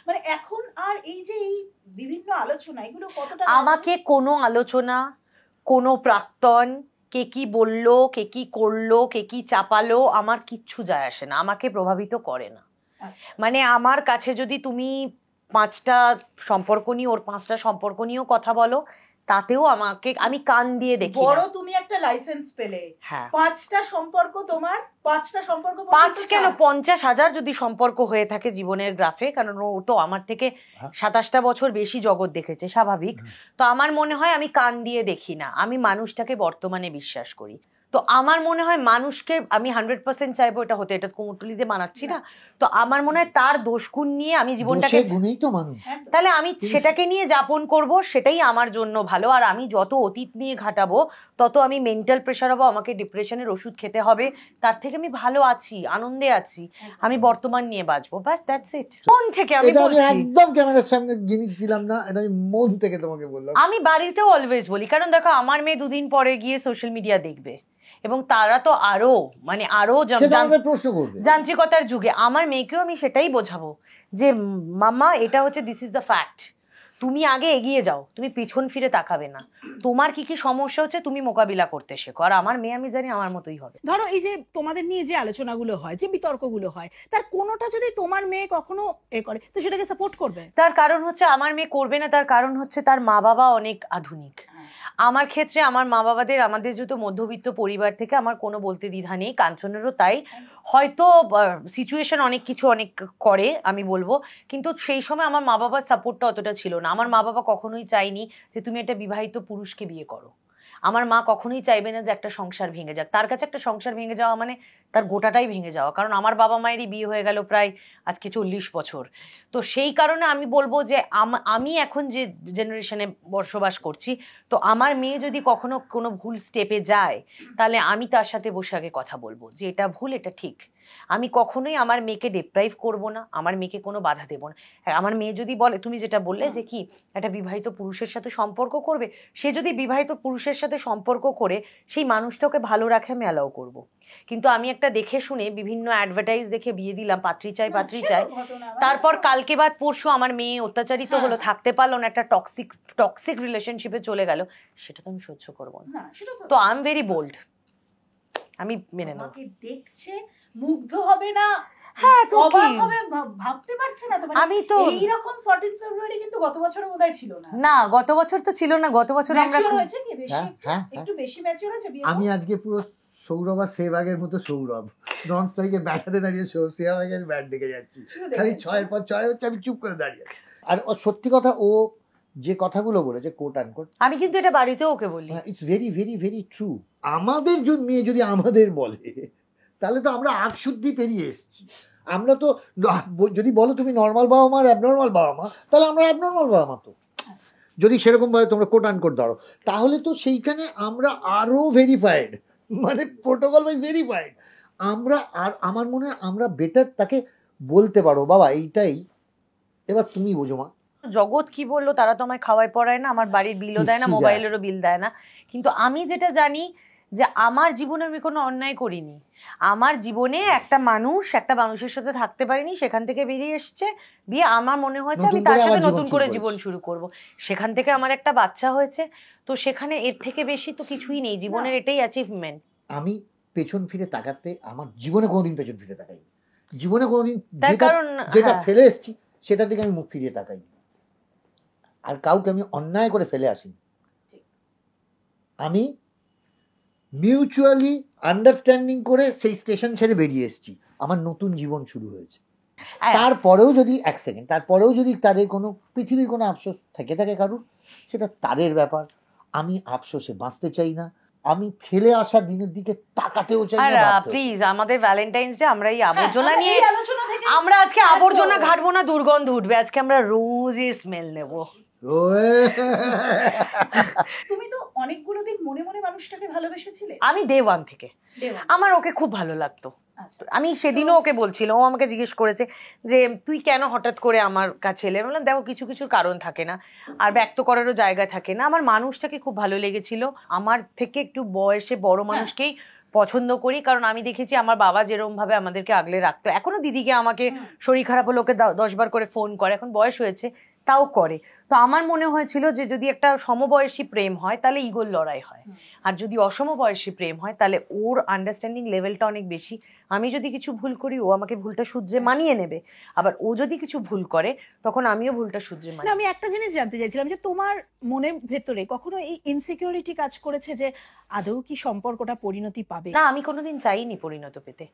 C: মানে এখন আর এই যে এই বিভিন্ন আলোচনা, এগুলো কতটা
A: আমাকে কোনো আলোচনা, কোনো প্রাক্তন, কে কি বললো, কে কি করলো, কে কি চাপালো, আমার কিচ্ছু যায় আসে না, আমাকে প্রভাবিত করে না। মানে আমার কাছে যদি তুমি 5টা সম্পর্ক নিয়ে, ওর 5টা সম্পর্ক নিয়েও কথা বলো, তাতেও আমি কান দিয়ে দেখি
C: বড়
A: না।
C: তুমি একটা লাইসেন্স পেলে,
A: হ্যাঁ,
C: 5টা সম্পর্ক, তোমার 5টা সম্পর্ক,
A: 5 কেন 50,000 যদি সম্পর্ক হয়ে থাকে জীবনের গ্রাফে, কারণ ও তো আমার থেকে
B: হ্যাঁ।
A: 27টা বছর বেশি জগৎ দেখেছে, স্বাভাবিক। তো আমার মনে হয় আমি কান দিয়ে দেখি না, আমি মানুষটাকে বর্তমানে বিশ্বাস করি। তো আমার মনে হয় মানুষকে আমি 100% চাইবো এটা হতে, এটা কুমোরটুলিতে বানাচ্ছি না। তো আমার মনে হয় তার দোষগুণ নিয়ে আমি জীবনটাকে,
B: দোষের গুণেই তো মানুষ।
A: তাহলে আমি সেটাকে নিয়ে যাপন করব, সেটাই আমার জন্য ভালো। আর আমি যত অতীত নিয়ে ঘাটাবো তত আমি মেন্টাল প্রেশার হবো, আমাকে ডিপ্রেশনের ওষুধ খেতে হবে। তার থেকে আমি ভালো আছি, আনন্দে আছি, আমি বর্তমান নিয়ে বাঁচবো, বাস দ্যাটস ইট। মন থেকে আমি
B: এটা আমি
A: বলছি,
B: একদম ক্যামেরার সামনে জিনিস দিলাম না, এটা আমি মন থেকে তোমাকে বললাম।
A: আমি বাড়িতেও অলওয়েজ বলি, কারণ দেখো আমার মেয়ে 2 দিন পরে গিয়ে সোশ্যাল মিডিয়া দেখবে, এবং তারা তো আরো
B: সেটা আমাদের প্রশ্ন করবে।
A: যান্ত্রিকতার যুগে। আমার মেয়েকেও আমি সেটাই বোঝাবো যে মাম্মা, এটা হচ্ছে দিস ইজ দ্য ফ্যাক্ট, তুমি আগে এগিয়ে যাও, তুমি পিছন ফিরে তাকাবে না, তোমার কি কি সমস্যা হচ্ছে তুমি মোকাবিলা করতে শেখো। আর আমার মেয়ে আমি জানি আমার মতোই হবে।
C: ধরো এই যে তোমাদের নিয়ে যে আলোচনাগুলো হয়, যে বিতর্কগুলো হয়, তার কোনোটা যদি তোমার মেয়ে কখনো করে, তো সেটাকে সাপোর্ট করবে?
A: তার কারণ হচ্ছে আমার মেয়ে করবে না, তার কারণ হচ্ছে তার মা বাবা অনেক আধুনিক। আমার ক্ষেত্রে আমার মা বাবাদের, আমাদের যেহেতু মধ্যবিত্ত পরিবার থেকে, আমার কোনো বলতে দ্বিধা নেই, কাঞ্চনেরও তাই। হয়তো সিচুয়েশন অনেক কিছু অনেক করে আমি বলবো, কিন্তু সেই সময় আমার মা বাবার সাপোর্টটা অতটা ছিল না। আমার মা বাবা কখনোই চাইনি যে তুমি একটা বিবাহিত পুরুষকে বিয়ে করো। আমার মা কখনোই চাইবে না যে একটা সংসার ভেঙে যাক। তার কাছে একটা সংসার ভেঙে যাওয়া মানে তার গোটাটাই ভেঙে যাওয়া, কারণ আমার বাবা মায়েরই বিয়ে হয়ে গেল প্রায় আজকে 40 বছর। তো সেই কারণে আমি বলবো যে আমি এখন যে জেনারেশনে বসবাস করছি, তো আমার মেয়ে যদি কখনো কোনো ভুল স্টেপে যায়, তাহলে আমি তার সাথে বসে আগে কথা বলবো যে এটা ভুল, এটা ঠিক। আমি কখনোই আমার মেয়েকে ডিপ্রাইভ করব না, আমার মেয়েকে কোনো বাধা দেবো না। আমার মেয়ে যদি বলে, তুমি যেটা বললে যে কি একটা বিবাহিত পুরুষের সাথে সম্পর্ক করবে, সে যদি বিবাহিত পুরুষের সাথে সম্পর্ক করে সেই মানুষটাকে ভালো রাখে, আমি অ্যালাউ করবো। কিন্তু আমি একটা দেখে শুনে বিভিন্ন অ্যাডভার্টাইজ দেখে বিয়ে দিলাম, পাত্রী চাই পাত্রী চাই, তারপর কালকে বাদ পরশু আমার মেয়ে অত্যাচারিত হলো, থাকতে পারলো না, একটা টক্সিক রিলেশনশিপে চলে গেল, সেটা তো আমি সহ্য করবো না। তো আই এম ভেরি বোল্ড, আমি মেনে নেব।
C: দেখছে, মুগ্ধ হবে না?
A: হ্যাঁ, তো কি
C: ভাবতে পারছে না তো?
A: আমি তো
C: এইরকম 14 ফেব্রুয়ারি কিন্তু গত বছরও বোধহয় ছিল না।
A: না, গত বছর তো ছিল না, গত বছর আমরা
C: হয়েছে কি বেশি, একটু বেশি ম্যাচিউর হয়েছে বিয়ে।
B: আমি আজকে পুরো সৌরভ আর সেবাগের মতো সৌরভ নন স্ট্রাইকে ব্যাটাতে দাঁড়িয়ে সেবাগের ব্যাট দেখে যাচ্ছি, খালি 6-এর পর 6 হচ্ছে, আমি চুপ করে দাঁড়িয়ে আছি। আর সত্যি কথা, ও যে কথাগুলো বলেছে কোট অ্যান্ড কোট,
A: আমি কিন্তু এটা বাড়িতেও ওকে বলি,
B: it's very very very true. আমাদের মেয়ে যদি আমাদের বলে, তাহলে তো আমরা আগ শুদ্ধি পেরিয়ে এসেছি। আমরা তো যদি বলো তুমি নর্মাল বাবা মা আর অ্যাবনর্মাল বাবা মা, তাহলে আমরা অ্যাবনর্মাল বাবা মা। তো যদি সেরকম ভাবে তোমরা কোট অ্যান্ড কোট ধরো, তাহলে তো সেইখানে আমরা আরো ভেরিফাইড, মানে প্রোটোকল ওয়াইজ ভেরিফাইড আমরা। আর আমার মনে হয় আমরা বেটার তাকে বলতে পারো, বাবা এইটাই, এবার তুমি বোঝো মা।
A: জগৎ কি বললো, তারা তো আমায় খাওয়াই পড়ায় না, আমার বাড়ির বিলও দেয় না, মোবাইলেরও বিল দেয় না। কিন্তু আমি যেটা জানি যে আমার জীবনে আমি কোনো অন্যায় করিনি। আমার জীবনে একটা মানুষের সাথে থাকতে পারিনি, সেখান থেকে বেরিয়ে এসছে বিয়ে, আমার মনে হয়েছে আমি তার সাথে নতুন করে জীবন শুরু করব। সেখান থেকে আমার একটা বাচ্চা হয়েছে, তো সেখানে এর থেকে বেশি তো কিছুই নেই জীবনের, এটাই অ্যাচিভমেন্ট।
B: আমি পেছন ফিরে তাকাতে, আমার জীবনে কোনোদিন পেছন ফিরে তাকাই, জীবনে কোনোদিন যেটা ফেলে এসেছি সেটার দিকে আমি মুখ ফিরিয়ে তাকাই, আর কাউকে আমি অন্যায় করে ফেলে আসি। আমি মিউচুয়ালি আন্ডারস্ট্যান্ডিং করে সেই স্টেশন ছেড়ে বেরিয়ে এসেছি, আমার নতুন জীবন শুরু হয়েছে। তারপরেও যদি এক সেকেন্ড, তারপরেও যদি তাদের কোনো পৃথিবীর কোনো আফসোস থেকে থাকে কারুর, সেটা তাদের ব্যাপার। আমি আফসোসে বাঁচতে চাই না, আমি ফেলে আসা দিনের দিকে তাকাতেও চাই
A: আর
B: না। বাধ্য হই।
A: প্লিজ আমাদের ভ্যালেন্টাইন্স ডে আমরা এই আবর্জনা
C: আমরা
A: নিয়ে
C: এই আলোচনা থেকে
A: আমরা আজকে আবর্জনা
C: একদম।
A: ঘাটবো না, দুর্গন্ধ উঠবে, আজকে আমরা রোজের স্মেল নেব।
B: ওয়ে।
C: তুমি তো অনেকগুলো দিন মনে মনে মানুষটাকে ভালোবেসেছিলে।
A: আমি ডে ওয়ান থেকে
C: Day one।
A: আমার ওকে খুব ভালো লাগতো।
C: আচ্ছা।
A: আমি সেদিনও ওকে বলছিল, ও আমাকে জিজ্ঞেস করেছে যে তুই কেন হঠাৎ করে আমার কাছে এলে। আমি বললাম দেখো কিছু কিছু কারণ থাকে না, আর ব্যক্ত করারও জায়গা থাকে না। আমার মানুষটাকে খুব ভালো লেগেছিল, আমার থেকে একটু বয়সে বড় মানুষকেই পছন্দ করি, কারণ আমি দেখেছি আমার বাবা যেরকম ভাবে আমাদেরকে আগলে রাখতো, এখনো দিদিকে আমাকে শরীর খারাপ হলে ওকে 10 বার করে ফোন করে, এখন বয়স হয়েছে তাও করে। তো আমার মনে হয়েছিল যে যদি একটা সমবয়সী প্রেম হয় তাহলে ইগোর লড়াই হয়, আর যদি অসমবয়সী প্রেম হয় তাহলে ওর আন্ডারস্ট্যান্ডিং লেভেলটা অনেক বেশি। আমি যদি কিছু ভুল করি ও আমাকে ভুলটা শুধরে মানিয়ে নেবে, আবার ও যদি কিছু ভুল করে তখন আমিও ভুলটা শুধরে
C: না,
A: মানিয়ে।
C: আমি একটা জিনিস জানতে চাইছিলাম যে তোমার মনের ভেতরে কখনো এই ইনসিকিউরিটি কাজ করেছে যে আদৌ কি সম্পর্কটা পরিণতি পাবে?
A: না, আমি কোনোদিন চাইনি পরিণত পেতে।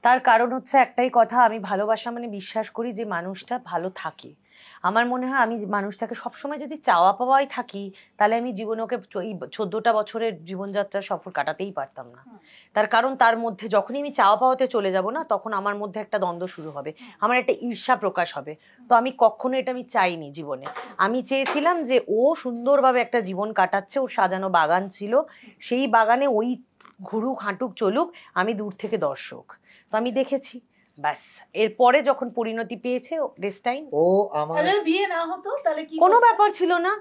A: তার কারণ হচ্ছে একটাই কথা, আমি ভালোবাসা মানে বিশ্বাস করি যে মানুষটা ভালো থাকে। আমার মনে হয় আমি মানুষটাকে সবসময় যদি চাওয়া পাওয়াই থাকি তাহলে আমি জীবনে ওকে এই 14টা বছরের জীবনযাত্রা সফর কাটাতেই পারতাম না। তার কারণ তার মধ্যে যখনই আমি চাওয়া পাওয়াতে চলে যাব না, তখন আমার মধ্যে একটা দ্বন্দ্ব শুরু হবে, আমার একটা ঈর্ষা প্রকাশ হবে। তো আমি কখনো এটা আমি চাইনি জীবনে। আমি চেয়েছিলাম যে ও সুন্দরভাবে একটা জীবন কাটাচ্ছে, ওর সাজানো বাগান ছিল, সেই বাগানে ওই ঘুরুক হাঁটুক চলুক, আমি দূর থেকে দর্শক। তো আমি দেখেছি, ব্যাস। এরপরে যখন পরিণতি পেয়েছে ডেস্টাইন,
B: ও আমার
C: বিয়ে না হতো তাহলে কি
A: কোনো ব্যাপার ছিল না।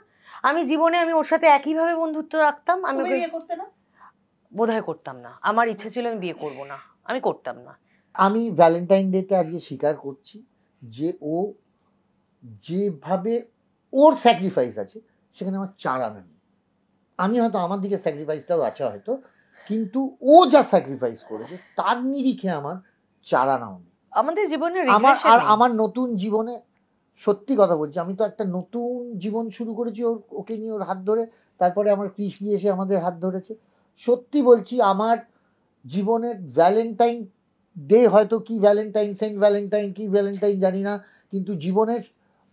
A: আমি জীবনে আমি ওর সাথে একইভাবে বন্ধুত্ব রাখতাম। আমি
C: তুমি
A: ওকে
C: বিয়ে করতে না?
A: বোধহয় করতাম না, আমার ইচ্ছে ছিল আমি বিয়ে করব না, আমি করতাম না।
B: আমি ভ্যালেন্টাইন ডেতে আজকে স্বীকার করছি যে ও যেভাবে ওর স্যাক্রিফাইস আছে সেখানে আমার চার আনা নেই। আমি হয়তো আমার দিকে স্যাক্রিফাইসটাও আছে হয়তো, কিন্তু ও যা স্যাক্রিফাইস করেছে তার নিরিখে আমার চার আনাও নেই।
A: আমাদের জীবনে
B: আমার নতুন জীবনে সত্যি কথা বলছি, আমি তো একটা নতুন জীবন শুরু করেছি ওকে নিয়ে, ওর হাত ধরে। তারপরে আমার কৃষ্ণি এসে আমাদের হাত ধরেছে। সত্যি বলছি, আমার জীবনের ভ্যালেন্টাইন ডে হয়তো কি ভ্যালেন্টাইন, সেন্ট ভ্যালেন্টাইন কি ভ্যালেন্টাইন জানি না, কিন্তু জীবনের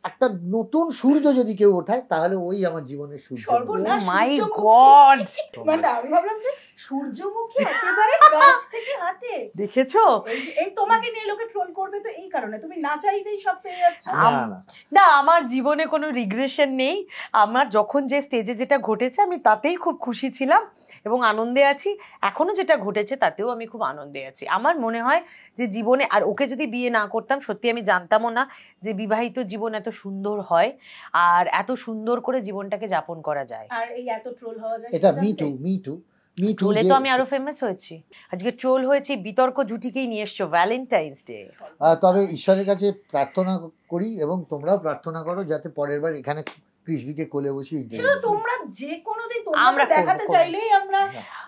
B: একটা নতুন সূর্য যদি কেউ ওঠায় তাহলে ওই আমার জীবনের সূর্য।
C: সর্বনাশ,
A: মাই
C: সূর্যমুখী।
A: গড,
C: মানে আমি ভাবলাম যে সূর্যমুখী একেবারে গাছ থেকে হাতে।
A: দেখেছো?
C: এই তোমাকে নিয়ে লোকে ট্রোল করবে তো এই কারণে তুমি না চাইতেই সব পেয়ে যাচ্ছ।
B: না, না।
A: না, আমার জীবনে কোনো রিগ্রেশন নেই। আমার যখন যে স্টেজে যেটা ঘটেছে আমি তাতেই খুব খুশি ছিলাম এবং আনন্দে আছি। এখনো যেটা ঘটেছে তাতেও আমি খুব আনন্দে আছি। আমার মনে হয় যে জীবনে, আর ওকে যদি বিয়ে না করতাম সত্যি আমি জানতামও না যে বিবাহিত জীবন এত সুন্দর হয় আর এত সুন্দর করে জীবনটাকে যাপন করা যায়।
C: আর এই এত ট্রোল হওয়া যায়
B: এটা মি টু
A: ট্রোলে তো আমি আরো ফেমাস হয়েছি। আজকে ট্রোল হয়েছি, বিতর্ক জুটিকেই নিয়ে এসছো ভ্যালেন্টাইন্স ডে।
B: তবে ঈশ্বরের কাছে প্রার্থনা করি এবং তোমরাও প্রার্থনা করো যাতে পরের বার এখানে কৃষ্ণিকে কোলে বসিয়ে
C: তোমরা যে কোনো দিন
A: আমরা
C: তোমরা দেখাতে
A: করবো।
C: চাইলেই আমরা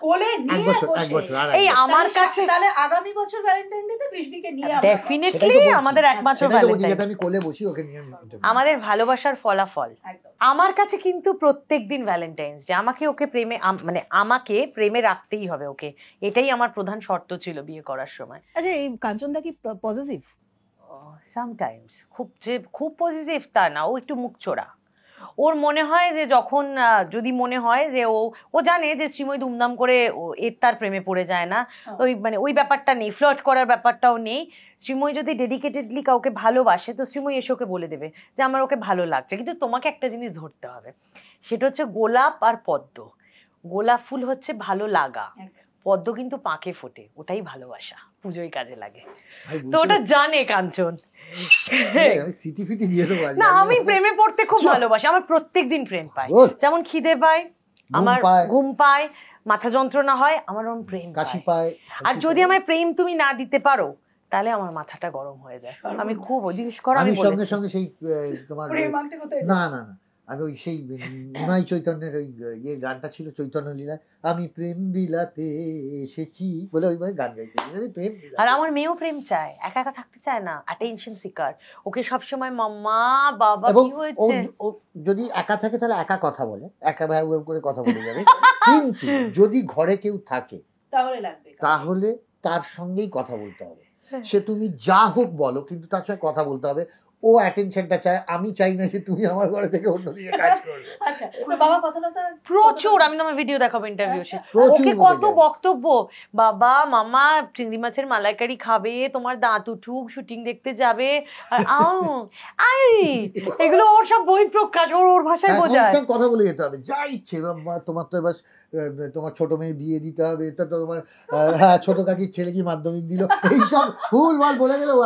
C: কোলে নিয়ে
B: এক বছর আর
A: এই আমার কাছে
C: তাহলে আগামী বছর ভ্যালেন্টাইন ডে তে কৃষ্ণিকে নিয়ে আমরা
A: ডেফিনেটলি
B: সেটাই তো বলছি।
A: আমাদের একমাত্র
B: সেটাই তো বলছি,
A: ভ্যালেন্টাইন,
B: যাতে আমি কোলে বসি ওকে নিয়ে
A: আমাদের ভালোবাসার ফলাফল।
C: একদম।
A: আমার কাছে কিন্তু প্রত্যেকদিন ভ্যালেন্টাইন্স ডে। আমাকে ওকে প্রেমে মানে আমাকে প্রেমে রাখতেই হবে ওকে, এটাই আমার প্রধান শর্ত ছিল বিয়ে করার সময়।
C: আচ্ছা, এই কাঞ্চনদা কি পজিটিভ?
A: সামটাইমস খুব পজিটিভ তা না, ও একটু মুখচোরা। ওর মনে হয় যে যখন যদি মনে হয় যে ও জানে যে শ্রীময়ী দুমদাম করে এর তার প্রেমে পড়ে যায় না, ওই মানে ওই ব্যাপারটা নেই, ফ্লার্ট করার ব্যাপারটাও নেই। শ্রীময়ী যদি ডেডিকেটেডলি কাউকে ভালোবাসে তো শ্রীময়ী এসে ওকে বলে দেবে যে আমার ওকে ভালো লাগছে। কিন্তু তোমাকে একটা জিনিস ধরতে হবে, সেটা হচ্ছে গোলাপ আর পদ্ম। গোলাপ ফুল হচ্ছে ভালো লাগা, পদ্ম কিন্তু পাকে ফোটে, ওটাই ভালোবাসা, পুজোয় কাজে লাগে। তো ওটা জানে কাঞ্চন।
B: আমি সিটি ফিটি দিয়ে দেবো।
A: না, আমি প্রেমে পড়তে খুব ভালোবাসি, আমার প্রত্যেকদিন প্রেম পাই। যেমন খিদে পায়, আমার ঘুম পায়, মাথা যন্ত্রণা হয়, আমার ওরকম প্রেম
B: কাশি
A: পায়।
B: পায়।
A: আর যদি আমার প্রেম তুমি না দিতে পারো তাহলে আমার মাথাটা গরম হয়ে যায়। আমি খুব জিজ্ঞেস করো,
B: আমি
A: আমি
B: সঙ্গে
A: বলেছি
B: সঙ্গে সেই তোমার
C: প্রেম আনতে কোথায়
B: না না না আমি ওই সেই নিমাই চৈতন্যের ওই ইয়ে গানটা ছিল চৈতন্য লীলায়, আমি প্রেম বিলাতে এসেছি বলে ওইভাবে গান গাইতেছি, আমি প্রেম বিলাতে।
A: আর আমার মেয়েও প্রেম চায়, একা একা থাকতে চায় না, অ্যাটেনশন সিকার। ওকে সবসময় মাম্মা বাবা
B: এবং
A: কি হয়েছে।
B: ও যদি একা থাকে তাহলে একা কথা বলে, একা ভ্যাউ ভ্যাউ করে কথা বলে যাবে। কিন্তু যদি ঘরে কেউ থাকে
C: তাহলে লাগবে
B: তাহলে তার সঙ্গেই কথা বলতে হবে।
A: হ্যাঁ।
B: সে তুমি যা হোক বলো, কিন্তু তার সঙ্গে কথা বলতে হবে। ও অ্যাটেনশনটা চায়, আমি চাই না যে তুমি আমার ঘরে থেকে অন্যদিকে কাজ করবে।
C: আচ্ছা তো বাবা কথাটা তো
A: প্রচুর, আমি তোমার ভিডিও দেখাবো ইন্টারভিউ
C: আচ্ছা,
B: প্রচুর
A: ওকে
B: বকে
A: কত
B: যায়।
A: বক্তব্য, বাবা মামা চিংড়ি মাছের মালাইকারি খাবে, তোমার দাঁত উঠুক, শুটিং দেখতে যাবে, আর আউ আই এগুলো ওর সব বই প্রকাশ, ওর ভাষায়
B: হ্যাঁ,
A: বোঝায়।
B: constant কথা বলে যেতে হবে, যা ইচ্ছে। তোমার তো এবার তোমার ছোট মেয়ে বিয়ে দিতে হবে, তা তো তোমার হ্যাঁ ছোট কাকির ছেলে কি মাধ্যমিক দিল, এইসব ভুলভাল বলে গেলে
C: ও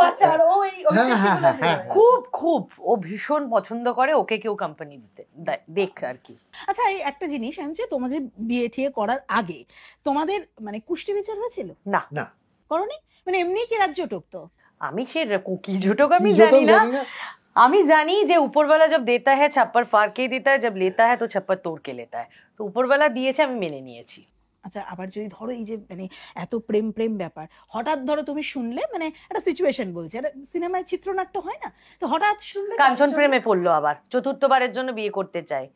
C: আচ্ছা আর ও এই
B: হ্যাঁ, হ্যাঁ, হ্যাঁ, হ্যাঁ।
A: খুব খুব ও ভীষণ পছন্দ করে ওকে কেউ কোম্পানি দিতে দেখ আর কি।
C: আচ্ছা এই একটা জিনিস আমি যে তোমাদের বিয়ে ঠিয়ে করার আগে তোমাদের মানে কুষ্টি বিচার হয়েছিল?
A: না
B: না।
C: করনি? মানে এমনি কি রাজ্য টুকতো?
A: আমি সে কি জোটক আমি
B: কি জোটক
A: জানি না। আমি জানি যে উপরওয়ালা जब देता है छप्पर फाड़ के देता है, जब लेता है तो छप्पर तोड़ के लेता है। তো উপরওয়ালা দিয়েছে, আমি মেনে নিয়েছি।
C: আচ্ছা আবার যদি ধরো এই যে মানে এত প্রেম প্রেম ব্যাপার, হঠাৎ ধরো তুমি শুনলে, মানে একটা সিচুয়েশন বলছি, একটা সিনেমায় চিত্রনাট্য হয় না, তো হঠাৎ শুনলে
A: কাঞ্চন প্রেমে পড়লো, আবার চতুর্থবারের জন্য বিয়ে করতে চায়,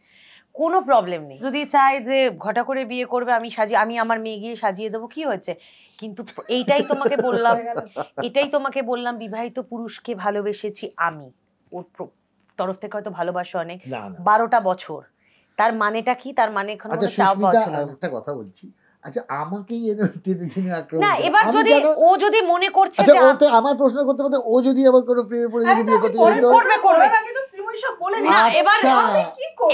A: কোনো প্রবলেম নেই। যদি চায় যে ঘটা করে বিয়ে করবে, আমি আমার মেয়ে গিয়ে সাজিয়ে দেবো, কি হয়েছে? কিন্তু এইটাই তোমাকে বললাম, এটাই তোমাকে বললাম, বিবাহিত পুরুষকে ভালোবেসেছি আমি, ওর তরফ থেকে হয়তো ভালোবাসা অনেক,
B: না না।
A: 12টা বছর। তার মানেটা কি? তার মানে এখন
B: আচ্ছা
A: চাও
B: সুস্মিতা,
A: পাওয়া ছিল না।
B: একটা কথা বলছি, আচ্ছা আমাকেই এনে টেনে টেনে আক্রমণ
A: না
B: করে।
A: এবার
B: আমি
A: যদি
B: কেন-
A: ও যদি মনে করছে
B: আচ্ছা
A: যে
B: ও তো আমার প্রশ্ন করতে করতে ও যদি আবার কোনো প্রেমে পড়ে যদি বিয়ে করতে যেত,
A: করবে।
C: কিন্তু শ্রীময়ী সব বলে
A: না,
B: আচ্ছা।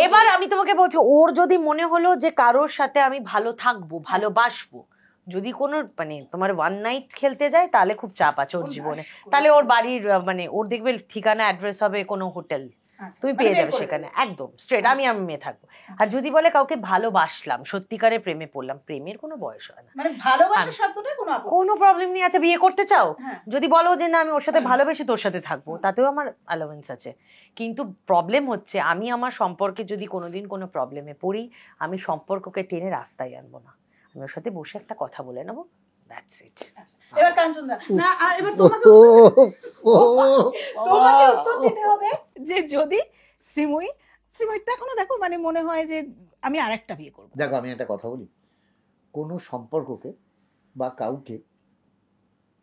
A: এবার আমি তোমাকে বলছি, ওর যদি মনে হলো যে কারোর সাথে আমি ভালো থাকবো, ভালোবাসবো, যদি কোনো মানে তোমার ওয়ান নাইট খেলতে যায়, তাহলে খুব চাপ আছে ওর জীবনে। তাহলে ওর বাড়ির মানে ওর দেখবে ঠিকানা অ্যাড্রেস হবে কোনো হোটেল, তুমি পেয়ে যাবে সেখানে একদম স্ট্রেট, আমি মেয়ে থাকবো। আর যদি বলে কাউকে ভালোবাসলাম, সত্যিকারের প্রেমে পড়লাম, প্রেমের কোনো বয়স হয় না,
C: মানে ভালোবাসা শব্দটা কোনো আপত্তি
A: কোনো প্রবলেম নেই। আচ্ছা বিয়ে করতে চাও,
C: হ্যাঁ।
A: যদি বলো যে না আমি ওর সাথে ভালোবেসে তোর সাথে থাকবো, তাতেও আমার অ্যালাউন্স আছে। কিন্তু প্রবলেম হচ্ছে আমি আমার সম্পর্কে যদি কোনোদিন কোনো প্রবলেমে পড়ি, আমি সম্পর্ককে টেনে রাস্তায় আনবো না, আমি ওর সাথে বসে একটা কথা বলে নেবো, দ্যাটস ইট।
C: এবার কাঞ্চনদা না, আর এবার তোমাকে উত্তর দিতে হবে যে যদি শ্রীময়ী তো এখনো দেখো মানে মনে হয় যে আমি আরেকটা বিয়ে করবো।
B: দেখো আমি একটা কথা বলি, কোনো সম্পর্ককে বা কাউকে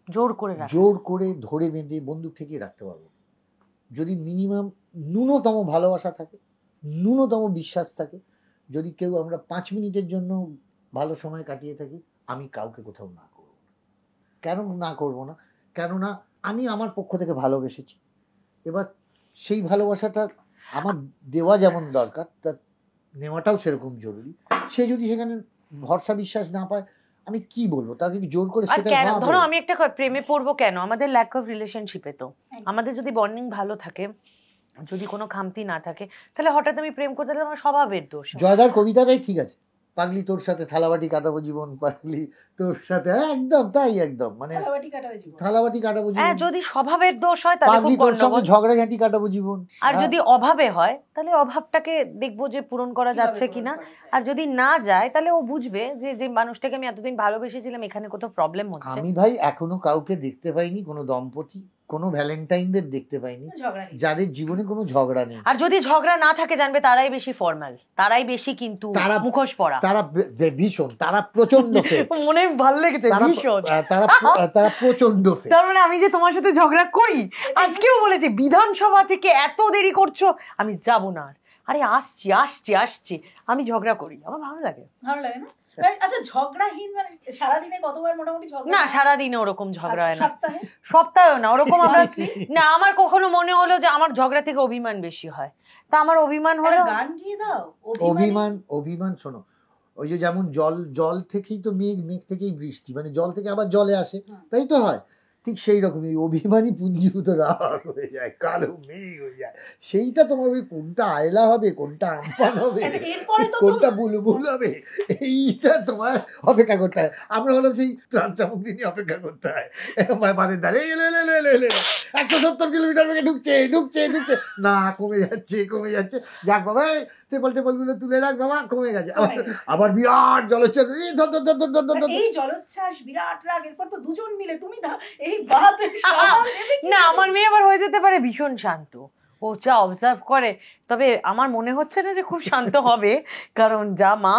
A: জোর করে রাখ,
B: জোর করে ধরে বেঁধে বন্দুক থেকে রাখতে পারবো, যদি মিনিমাম ন্যূনতম ভালোবাসা থাকে, ন্যূনতম বিশ্বাস থাকে, যদি কেউ আমরা 5 মিনিটের জন্য ভালো সময় কাটিয়ে থাকি, আমি কাউকে কোথাও না করব না। কেন না করব না? কেননা আমি আমার পক্ষ থেকে ভালোবেসেছি, এবার সেই ভালোবাসাটা আমার দেওয়া যেমন দরকার, তা নেওয়াটাও সেরকম জরুরি। সে যদি সেখানে ভরসা বিশ্বাস না পায়, আমি কি বলবো তাকে? কি জোর করে
A: আর
B: সেটা
A: কেন
B: না
A: ধরো
B: বলবো।
A: আমি একটা প্রেমে পড়বো কেন? আমাদের ল্যাক অফ রিলেশনশিপে তো আমাদের যদি বন্ডিং ভালো থাকে, যদি কোনো খামতি না থাকে, তাহলে হঠাৎ আমি প্রেম করতে গেলে আমার স্বভাবের দোষ।
B: জয়দার কবিতাটাই ঠিক আছে, পাগলি তোর সাথে থালাবাটি কাটাবো জীবন, পাগলি তোর সাথে, একদম তাই, একদম মানে থালাবাটি কাটাবো
A: হ্যাঁ,
B: জীবন,
A: যদি স্বভাবের দোষ হয় তাহলে
B: পাগলি
A: খুব
B: তোর সঙ্গে
A: গন্ডগোল।
B: ঝগড়াঝাঁটি কাটাবো জীবন।
A: আর যদি অভাবে হয়, তাহলে অভাবটাকে দেখবো যে পূরণ করা যাচ্ছে কিনা। আর যদি না যায়, তাহলে ও বুঝবে যে যে মানুষটাকে আমি এতদিন ভালোবেসেছিলাম, এখানে কোথাও প্রবলেম হচ্ছে।
B: আমি ভাই এখনো কাউকে দেখতে পাইনি, কোনো দম্পতি, কোনো ভ্যালেন্টাইনদের দেখতে পাইনি যাদের জীবনে কোনো ঝগড়া নেই।
A: আর যদি ঝগড়া না থাকে, জানবে তারাই বেশি ফর্মাল, তারাই বেশি কিন্তু মুখোশ পরা,
B: তারা ভীষণ, তারা প্রচন্ড ফেক,
A: মনে ভালো লেগেছে ভীষণ।
B: তারা প্রচন্ড ফেক।
A: তার মানে আমি যে তোমার সাথে ঝগড়া করি, আজকেও বলেছি বিধানসভা থেকে এত দেরি করছো, আমি যাব না। আরে আসছি আসছি আসছি, আমি ঝগড়া করি, আমার ভালো লাগে।
C: ভালো লাগে না? আচ্ছা ঝগড়াহীন মানে সারাদিনে কতবার মোটামুটি ঝগড়া?
A: না, সারাদিনে ওরকম ঝগড়া হয় না,
C: সপ্তাহে?
A: সপ্তাহেও না ওরকম আমরা না। আমার কখনো মনে হলো যে আমার ঝগড়া থেকে অভিমান বেশি হয়, তা আমার অভিমান হলো।
C: গান গিয়ে দাও
B: অভিমান শোনো, ওই যে যেমন জল থেকেই তো মেঘ, মেঘ থেকেই বৃষ্টি, মানে জল থেকে আবার জলে আসে, তাই তো হয়। ঠিক সেই রকমই অভিমানী পুঞ্জীভূত রাগ হয়ে যায়, কালো মেঘ হয়ে যায়। সেইটা তোমার ওই কোনটা আয়লা হবে, কোনটা আমফান হবে,
C: এরপরে তো
B: কোনটা বুলবুল হবে, এইটা তোমার অপেক্ষা করতে হয়। আমরা হলাম সেই ত্রাণ সামগ্রী নিয়ে অপেক্ষা করতে হয়, বাদের দ্বারে 170 কিলোমিটার বেগে ঢুকছে ঢুকছে ঢুকছে, না কমে যাচ্ছে কমে যাচ্ছে, যাক বাবা টেবল গুলো তুলে রাখ বাবা, কমে গেছে। আবার বিরাট জলোচ্ছ্বাস, এই ধর ধর ধর ধর ধর ধর ধর।
C: এই জলোচ্ছ্বাস বিরাট রাগ, এরপর তো দুজন মিলে তুমি না এই বাদ
A: না আমার মেয়ে আবার হয়ে যেতে পারে ভীষণ শান্ত, ও যা অবজার্ভ করে। তবে আমার মনে হচ্ছে না যে খুব শান্ত হবে, কারণ যা মা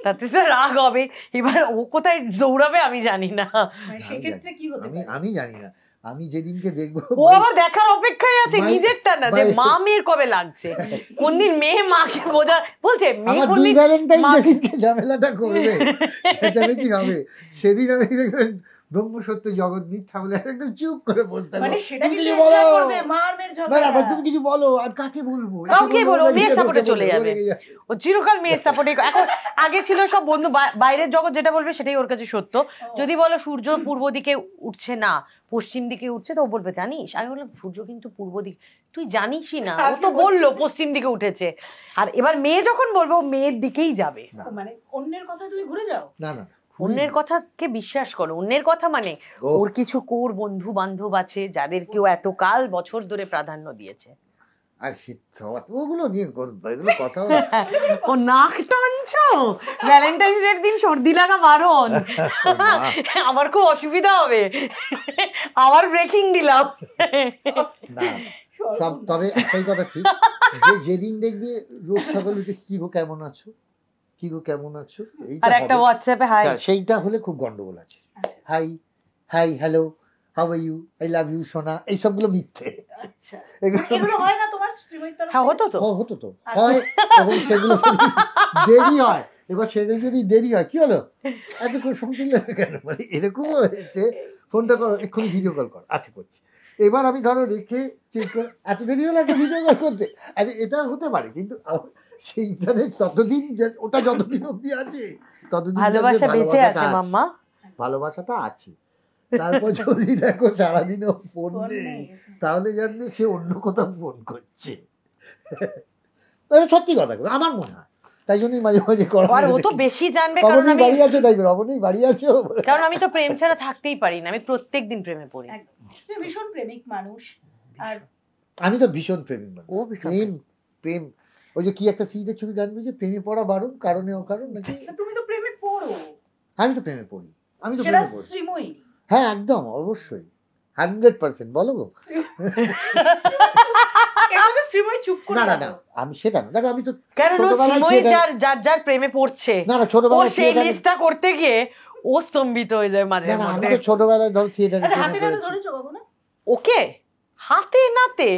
A: তাতে তো রাগ হবে। এবার ও কোথায় দৌড়াবে আমি জানি না,
C: সেক্ষেত্রে কি হতে পারে?
B: আমি জানি না, আমি যেদিনকে দেখবো
A: ও আবার দেখার অপেক্ষায় আছে নিজেরটা না, যে মা মেয়ের কবে লাগছে, কোনদিন মেয়ে মাকে বোঝা বলছে মেয়ে
B: আমার
A: বললি
B: দুই ভ্যালেন্টাইন
A: মা-
B: যেদিনকে ঝামেলাটা করবে চেঁচামেচি হবে, সেদিন আমি দেখবেন ব্রহ্ম সত্য জগৎ মিথ্যা বলে একদম চুপ করে বলতে হবে।
C: মানে সেটা
B: তুমি
C: কিন্তু
B: কিছু
C: enjoy
B: বলো।
C: করবে, মার মেয়ের
B: না, না,
C: ঝগড়া।
B: তুমি কিছু বলো, আর কাকে বলবো?
A: কাউকে
B: এসে
A: বলো,
B: বলবো,
A: মেয়ের
B: এসে
A: সাপোর্টে
B: বলবো,
A: চলে যাবে।
B: রেগে যাবে।
A: ও চিরকাল মেয়ের সাপোর্টে। এখন আগে ছিল সব বন্ধু, বাইরের জগৎ যেটা বলবে সেটাই ওর কাছে সত্য। যদি বলো সূর্য পূর্ব দিকে উঠছে না পশ্চিম দিকে উঠছে, তো ও বলবে জানিস, আমি বললাম সূর্য কিন্তু পূর্ব দিকে, তুই জানিসই না, ও তো বললো পশ্চিম দিকে উঠেছে। আর এবার মেয়ে যখন বলবে ও মেয়ের দিকেই যাবে।
C: মানে অন্যের কথা তুমি ঘুরে যাও?
B: না না,
A: অন্যের কথাকে বিশ্বাস করো, অন্যের কথা মানে
B: ও।
A: ওর কিছু কোর বন্ধু বান্ধব আছে যাদের কেউ এত কাল বছর ধরে প্রাধান্য দিয়েছে।
B: আর ওগুলো নিয়ে এগুলো কথা
A: ও নাক টানছো, ভ্যালেন্টাইন্স ডের দিন সর্দি লাগা বারণ, আমার খুব অসুবিধা হবে, আবার ব্রেকিং দিলাম।
B: না সব, তবে একটাই কথা ঠিক, যেদিন দেখবে রোজ সকাল উঠে কি গো কেমন আছো, কি গো কেমন আছো,
A: আর একটা হোয়াটসঅ্যাপে হাই,
B: সেইটা হলে খুব গন্ডগোল আছে। Hi hi hello how are you, I love you সোনা, এইসবগুলো মিথ্যে।
C: আচ্ছা,
B: এগুলো
C: এগুলো হয় না তোমার শ্রীময়ীর তরফ
A: হ্যাঁ
C: থেকে?
A: হতো তো।
B: হতো তো হয়, এবং সেগুলো যদি দেরি হয়, এবার সেগুলো যদি দেরি হয়, কি হলো এতক্ষণ শুনছিল কেন, মানে এরকমও হয়েছে, ফোনটা করো এক্ষুনি ভিডিও কল কর, আচ্ছা করছি। এবার আমি ধরো রেখে চেক করে, এত দেরি হলো একটা ভিডিও কল করতে, আচ্ছা এটা হতে পারে, কিন্তু সেইখানে ততদিন ওটা যতদিন অব্দি আছে ততদিন
A: ভালোবাসা বেঁচে আছে
B: ভালোবাসাটা
A: মাম্মা।
B: ভালোবাসাটা আছে। তারপর যদি দেখো সারাদিনও ফোন
C: ফোন
B: নেই,
C: নেই।
B: তাহলে জানবে সে অন্য কোথাও ফোন করছে। এটা সত্যি কথা, আমার মনে হয়, তাই জন্যই মাঝে মাঝে
A: আর ও তো বেশি জানবে, কারণ আমি
B: বাড়ি আছো, তাই রমণী বাড়ি আছো,
A: কারণ আমি তো প্রেম ছাড়া থাকতেই পারি না, আমি প্রত্যেকদিন প্রেমে পড়ি।
C: একদম। তুমি ভীষণ প্রেমিক মানুষ। আর
B: আমি তো ভীষণ প্রেমিক মানুষ।
A: ও ভীষণ
B: প্রেম প্রেম ওই যে কি একটা সিরিজের ছবি জানবে যে প্রেমে পড়া বারণ কারণে অকারণ নাকি,
C: তুমি তো প্রেমে পড়ো,
B: আমি তো প্রেমে পড়ি, আমি তো
C: সেটা
B: প্রেমে পড়ি,
C: শ্রীময়ী।
B: হ্যাঁ একদম অবশ্যই 100%। বলো গো।
C: এখানে শ্রীময়ী চুপ করে
B: না না
C: গেল।
B: না, আমি সেটা না, দেখো আমি তো
A: কেন
B: ছোটবেলায়
A: শ্রীময়ী
B: theatre-
A: যার যার প্রেমে পড়ছে,
B: না না
A: ও
B: ছোটবেলায়
A: সেই
B: theatre-
A: লিস্টটা করতে গিয়ে ও স্তম্ভিত হয়ে যায় মাঝে
B: না না, আমি
A: মধ্যে।
B: তো ছোটবেলায় ধরো থিয়েটারে
C: আচ্ছা, হাতে নাতে ধরেছো কখনো?
A: ওকে হাতে নাতে,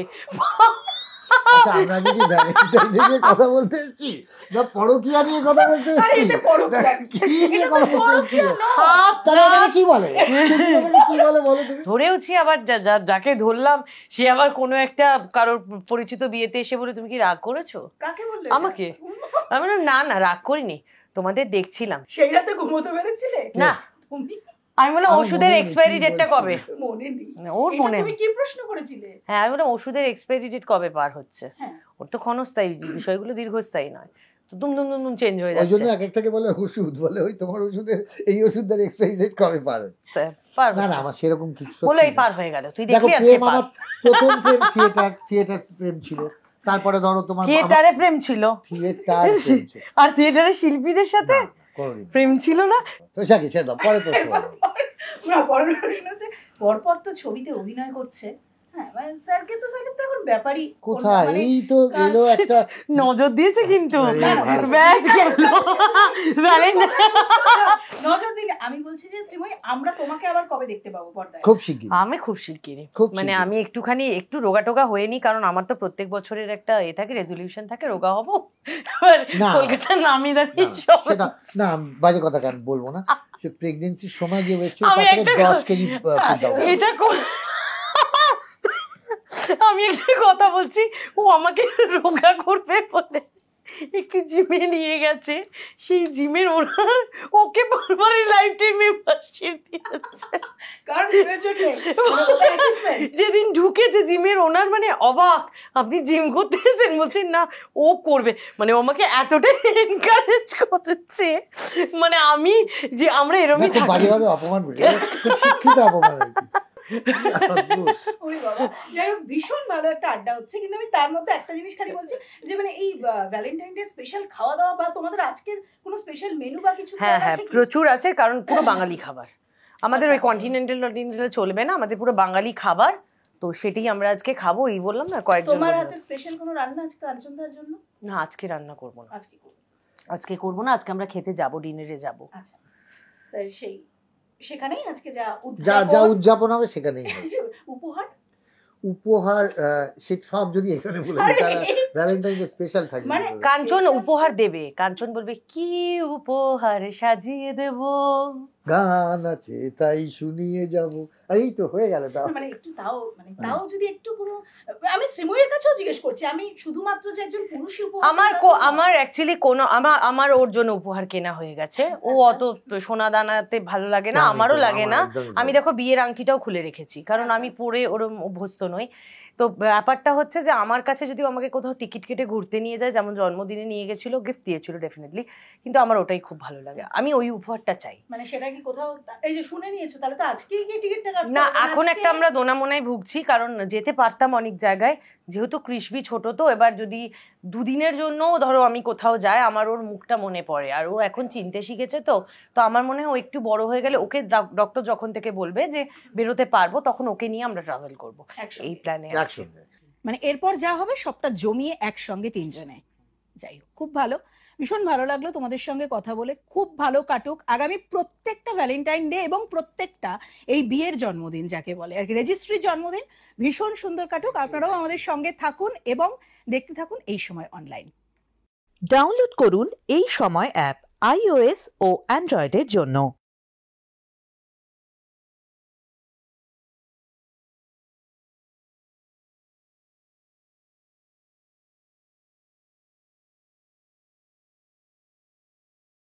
B: আচ্ছা, আমরা যদি ভ্যালেন্টাইন ডে নিয়ে কথা বলতে এসেছি না পরকীয়া নিয়ে কথা বলতে
C: আরে
B: এসেছি,
C: এটা পরকীয়া।
B: কি নিয়ে
C: এটা তো
B: কথা বলতে এসেছি?
C: পরকীয়া নয়।
A: হাত
B: তাহলে
A: নাত
B: এটাকে কি বলে, এটাকে কি বলে বলো তুমি?
A: ধরেওছি। আবার যাকে ধরলাম সে আবার কোনো একটা কারোর পরিচিত বিয়েতে এসে বলে তুমি কি রাগ করেছো
C: কাকে বললে?
A: আমাকে? আমি বললাম না না রাগ করিনি, তোমাদের দেখছিলাম।
C: সেই রাতে ঘুমোতে পেরেছিলে?
A: না
C: তুমি
A: আমি বললাম
B: আমার
A: ওষুধের
B: মনে নেই
A: এক্সপায়ারি
B: কি
A: ডেটটা কবে।
B: বলছিলে।
C: মনে নেই।
A: ওর
C: এটা
A: মনে
C: তুমি কি প্রশ্ন করেছিলে?
A: হ্যাঁ আমি বললাম ওষুধের এক্সপায়ারি ডেট কবে পার হচ্ছে।
C: হ্যাঁ।
A: ওর তো ক্ষণস্থায়ী বিষয়গুলো, দীর্ঘস্থায়ী নয়, তো দুম দুম দুম দুম চেঞ্জ হয়ে
B: ওই জন্য
A: যাচ্ছে।
B: এক একটাকে বলে ওষুধ, বলে ওই তোমার ওষুধের এই ওষুধের এক্সপায়ারি ডেট কবে পার হয়?
A: পার
B: না না,
A: হচ্ছে।
B: আমার সেরকম কিছু
A: বলে এই
B: সত্যি
A: পার
B: নেই।
A: হয়ে গেল, তুই
B: দেখো
A: দেখলি আজকে
B: প্রেম
A: পার।
B: আমার প্রথম প্রেম থিয়েটার প্রেম ছিল, তারপরে ধরো তোমার
A: থিয়েটারে প্রেম ছিল,
B: থিয়েটার প্রেম ছিল।
A: আর থিয়েটারের শিল্পীদের সাথে
B: না, কোনোদিন না।
A: প্রেম ছিল না।
B: তো সাকি ছেড়ে দাও, পরে প্রশ্ন করো।
C: না, পরের প্রশ্ন হচ্ছে, পরপর তো ছবিতে অভিনয় করছে। হ্যাঁ, মানে স্যারকে তো এখন ব্যাপারই
B: কোথায়
C: মানে
B: এই তো এলো একটা
A: নজর দিয়েছে কিন্তু,
B: আরে ভাই।
A: ব্যাস গেল।
C: নজর দিলে। আমি বলছি যে শ্রীময়ী, আমরা তোমাকে আবার কবে দেখতে পাবো পর্দায়?
B: খুব শিগগির।
A: আমি খুব শিগগিরই,
B: খুব
A: মানে
B: শিগগির।
A: আমি একটুখানি একটু রোগা টোগা হয়ে নি, কারণ আমার তো প্রত্যেক বছরের একটা থাকে রেজলিউশন থাকে রোগা হবো। এবার
B: না।
A: কলকাতার নামি দাঁড়িয়ে
B: না,
A: সব
B: সেটা না, বাজে কথা কেন বলবো না, সে প্রেগনেন্সির সময় যে ওয়েট ছিল
A: আমি
B: তার থেকে
A: একটা
B: 10 কেজি
A: এটা আমি একটা কথা বলছি, ও আমাকে রোগা করবে বলে একটু জিমে নিয়ে গেছে, সেই জিমের ওনার ওকে বারবার লাইফ টাইম মেম্বারশিপ দিয়েছে।
C: কারণ প্রয়োজনে মানে ওটা achievement।
A: যেদিন ঢুকেছে জিমের ওনার মানে অবাক, আপনি জিম করতে এসেছেন? বলছেন না ও করবে, মানে ও আমাকে এতটাই এনকারেজ করেছে, মানে আমি যে আমরা এরকমই
B: খুব
A: থাকি।
B: বাজেভাবে অপমান করি, খুব শিক্ষিত অপমান আর কি।
C: ওরে বাবা, যাই হোক ভীষণ ভালো একটা আড্ডা হচ্ছে, কিন্তু আমি তার মধ্যে একটা জিনিস খালি বলছি যে মানে এই ভ্যালেন্টাইন ডে স্পেশাল খাওয়া দাওয়া বা তোমাদের আজকের কোনো স্পেশাল মেনু বা কিছু
A: হ্যাঁ
C: plan
A: হ্যাঁ
C: আছে কি?
A: প্রচুর আছে, কারণ পুরো বাঙালি খাবার আমাদের, ওই
C: আচ্ছা।
A: কন্টিনেন্টাল চলবে না, আমাদের পুরো বাঙালি খাবার, তো সেটাই আমরা আজকে খাবো। এই বললাম না কয়েকজন
C: তোমার
A: বললো।
C: হাতে স্পেশাল কোনো রান্না আজকে কাঞ্চনদার জন্য?
A: না আজকে রান্না করবো না,
C: আজকে করবে?
A: আজকে করবো না, আজকে আমরা খেতে যাবো, ডিনারে যাবো।
C: আচ্ছা, তাই সেই সেখানেই আজকে যা
B: যা যা
C: উদযাপন
B: উদযাপন হবে সেখানেই হবে।
C: উপহার
B: উপহার সে সব যদি এখানে বলে দিই, তারা ভ্যালেন্টাইন ডে স্পেশাল থাকবে
C: মানে
B: কি করে?
A: কাঞ্চন
C: special
A: উপহার দেবে, কাঞ্চন বলবে কি উপহার সাজিয়ে দেব।
B: গান আছে তাই শুনিয়ে যাব, এই তো হয়ে গেল। তাও
C: মানে একটু তাও যদি একটু কোনো, আমি শ্রীময়ের কাছেও জিজ্ঞেস করছি, আমি শুধুমাত্র যে একজন পুরুষই উপহার
A: আমার
C: দেবে তা তো নয়।
A: আমার অ্যাকচুয়ালি কোনো আমার ওর জন্য উপহার কেনা হয়ে গেছে, ও অত সোনা দানাতে ভালো লাগে না,
B: আমি তো,
A: আমারও লাগে
B: আমার
A: না।
B: একদমই
A: আমি
B: ভালো।
A: দেখো বিয়ের আংটিটাও খুলে রেখেছি, কারণ
C: আচ্ছা।
A: আমি পরে ওরম অভ্যস্ত নই। তো ব্যাপারটা হচ্ছে যে আমার কাছে যদি আমাকে কোথাও টিকিট কেটে ঘুরতে নিয়ে যায়, যেমন জন্মদিনে নিয়ে গেছিল, গিফট দিয়েছিল ডেফিনেটলি, কিন্তু আমার ওটাই খুব ভালো লাগে, আমি ওই উপহারটা চাই।
C: মানে সেটা কি কোথাও এই যে শুনে নিয়েছো, তাহলে তো আজকেই গিয়ে টিকিটটা কাটতে
A: না
C: হবে, মানে
A: এখন
C: আজকে-
A: একটা আমরা দোনামোনায় ভুগছি, কারণ যেতে পারতাম অনেক জায়গায়, যেহেতু কৃষ্বি ছোট, তো এবার যদি দুদিনের জন্য ধরো আমি কোথাও যাই, আমার ওর মুখটা মনে পড়ে, আর ও এখন চিনতে শিখেছে, তো তো আমার মনে হয় ও একটু বড় হয়ে গেলে, ওকে ডক্টর যখন থেকে বলবে যে বেরোতে পারবো, তখন ওকে নিয়ে আমরা ট্রাভেল করবো,
C: একসঙ্গে।
A: এই প্ল্যানে আছে।
B: একসঙ্গে।
C: মানে এরপর যা হবে সবটা জমিয়ে একসঙ্গে তিনজনে। যাই হোক, খুব ভালো, ভীষণ ভালো লাগলো তোমাদের সঙ্গে কথা বলে। খুব ভালো কাটুক আগামী প্রত্যেকটা ভ্যালেন্টাইন ডে এবং প্রত্যেকটা এই বিয়ের জন্মদিন যাকে বলে আর কি, রেজিস্ট্রি জন্মদিন ভীষণ সুন্দর কাটুক। আপনারাও আমাদের সঙ্গে থাকুন এবং দেখতে থাকুন এই সময় অনলাইন।
D: ডাউনলোড করুন এই সময় অ্যাপ iOS ও অ্যান্ড্রয়েডের জন্য।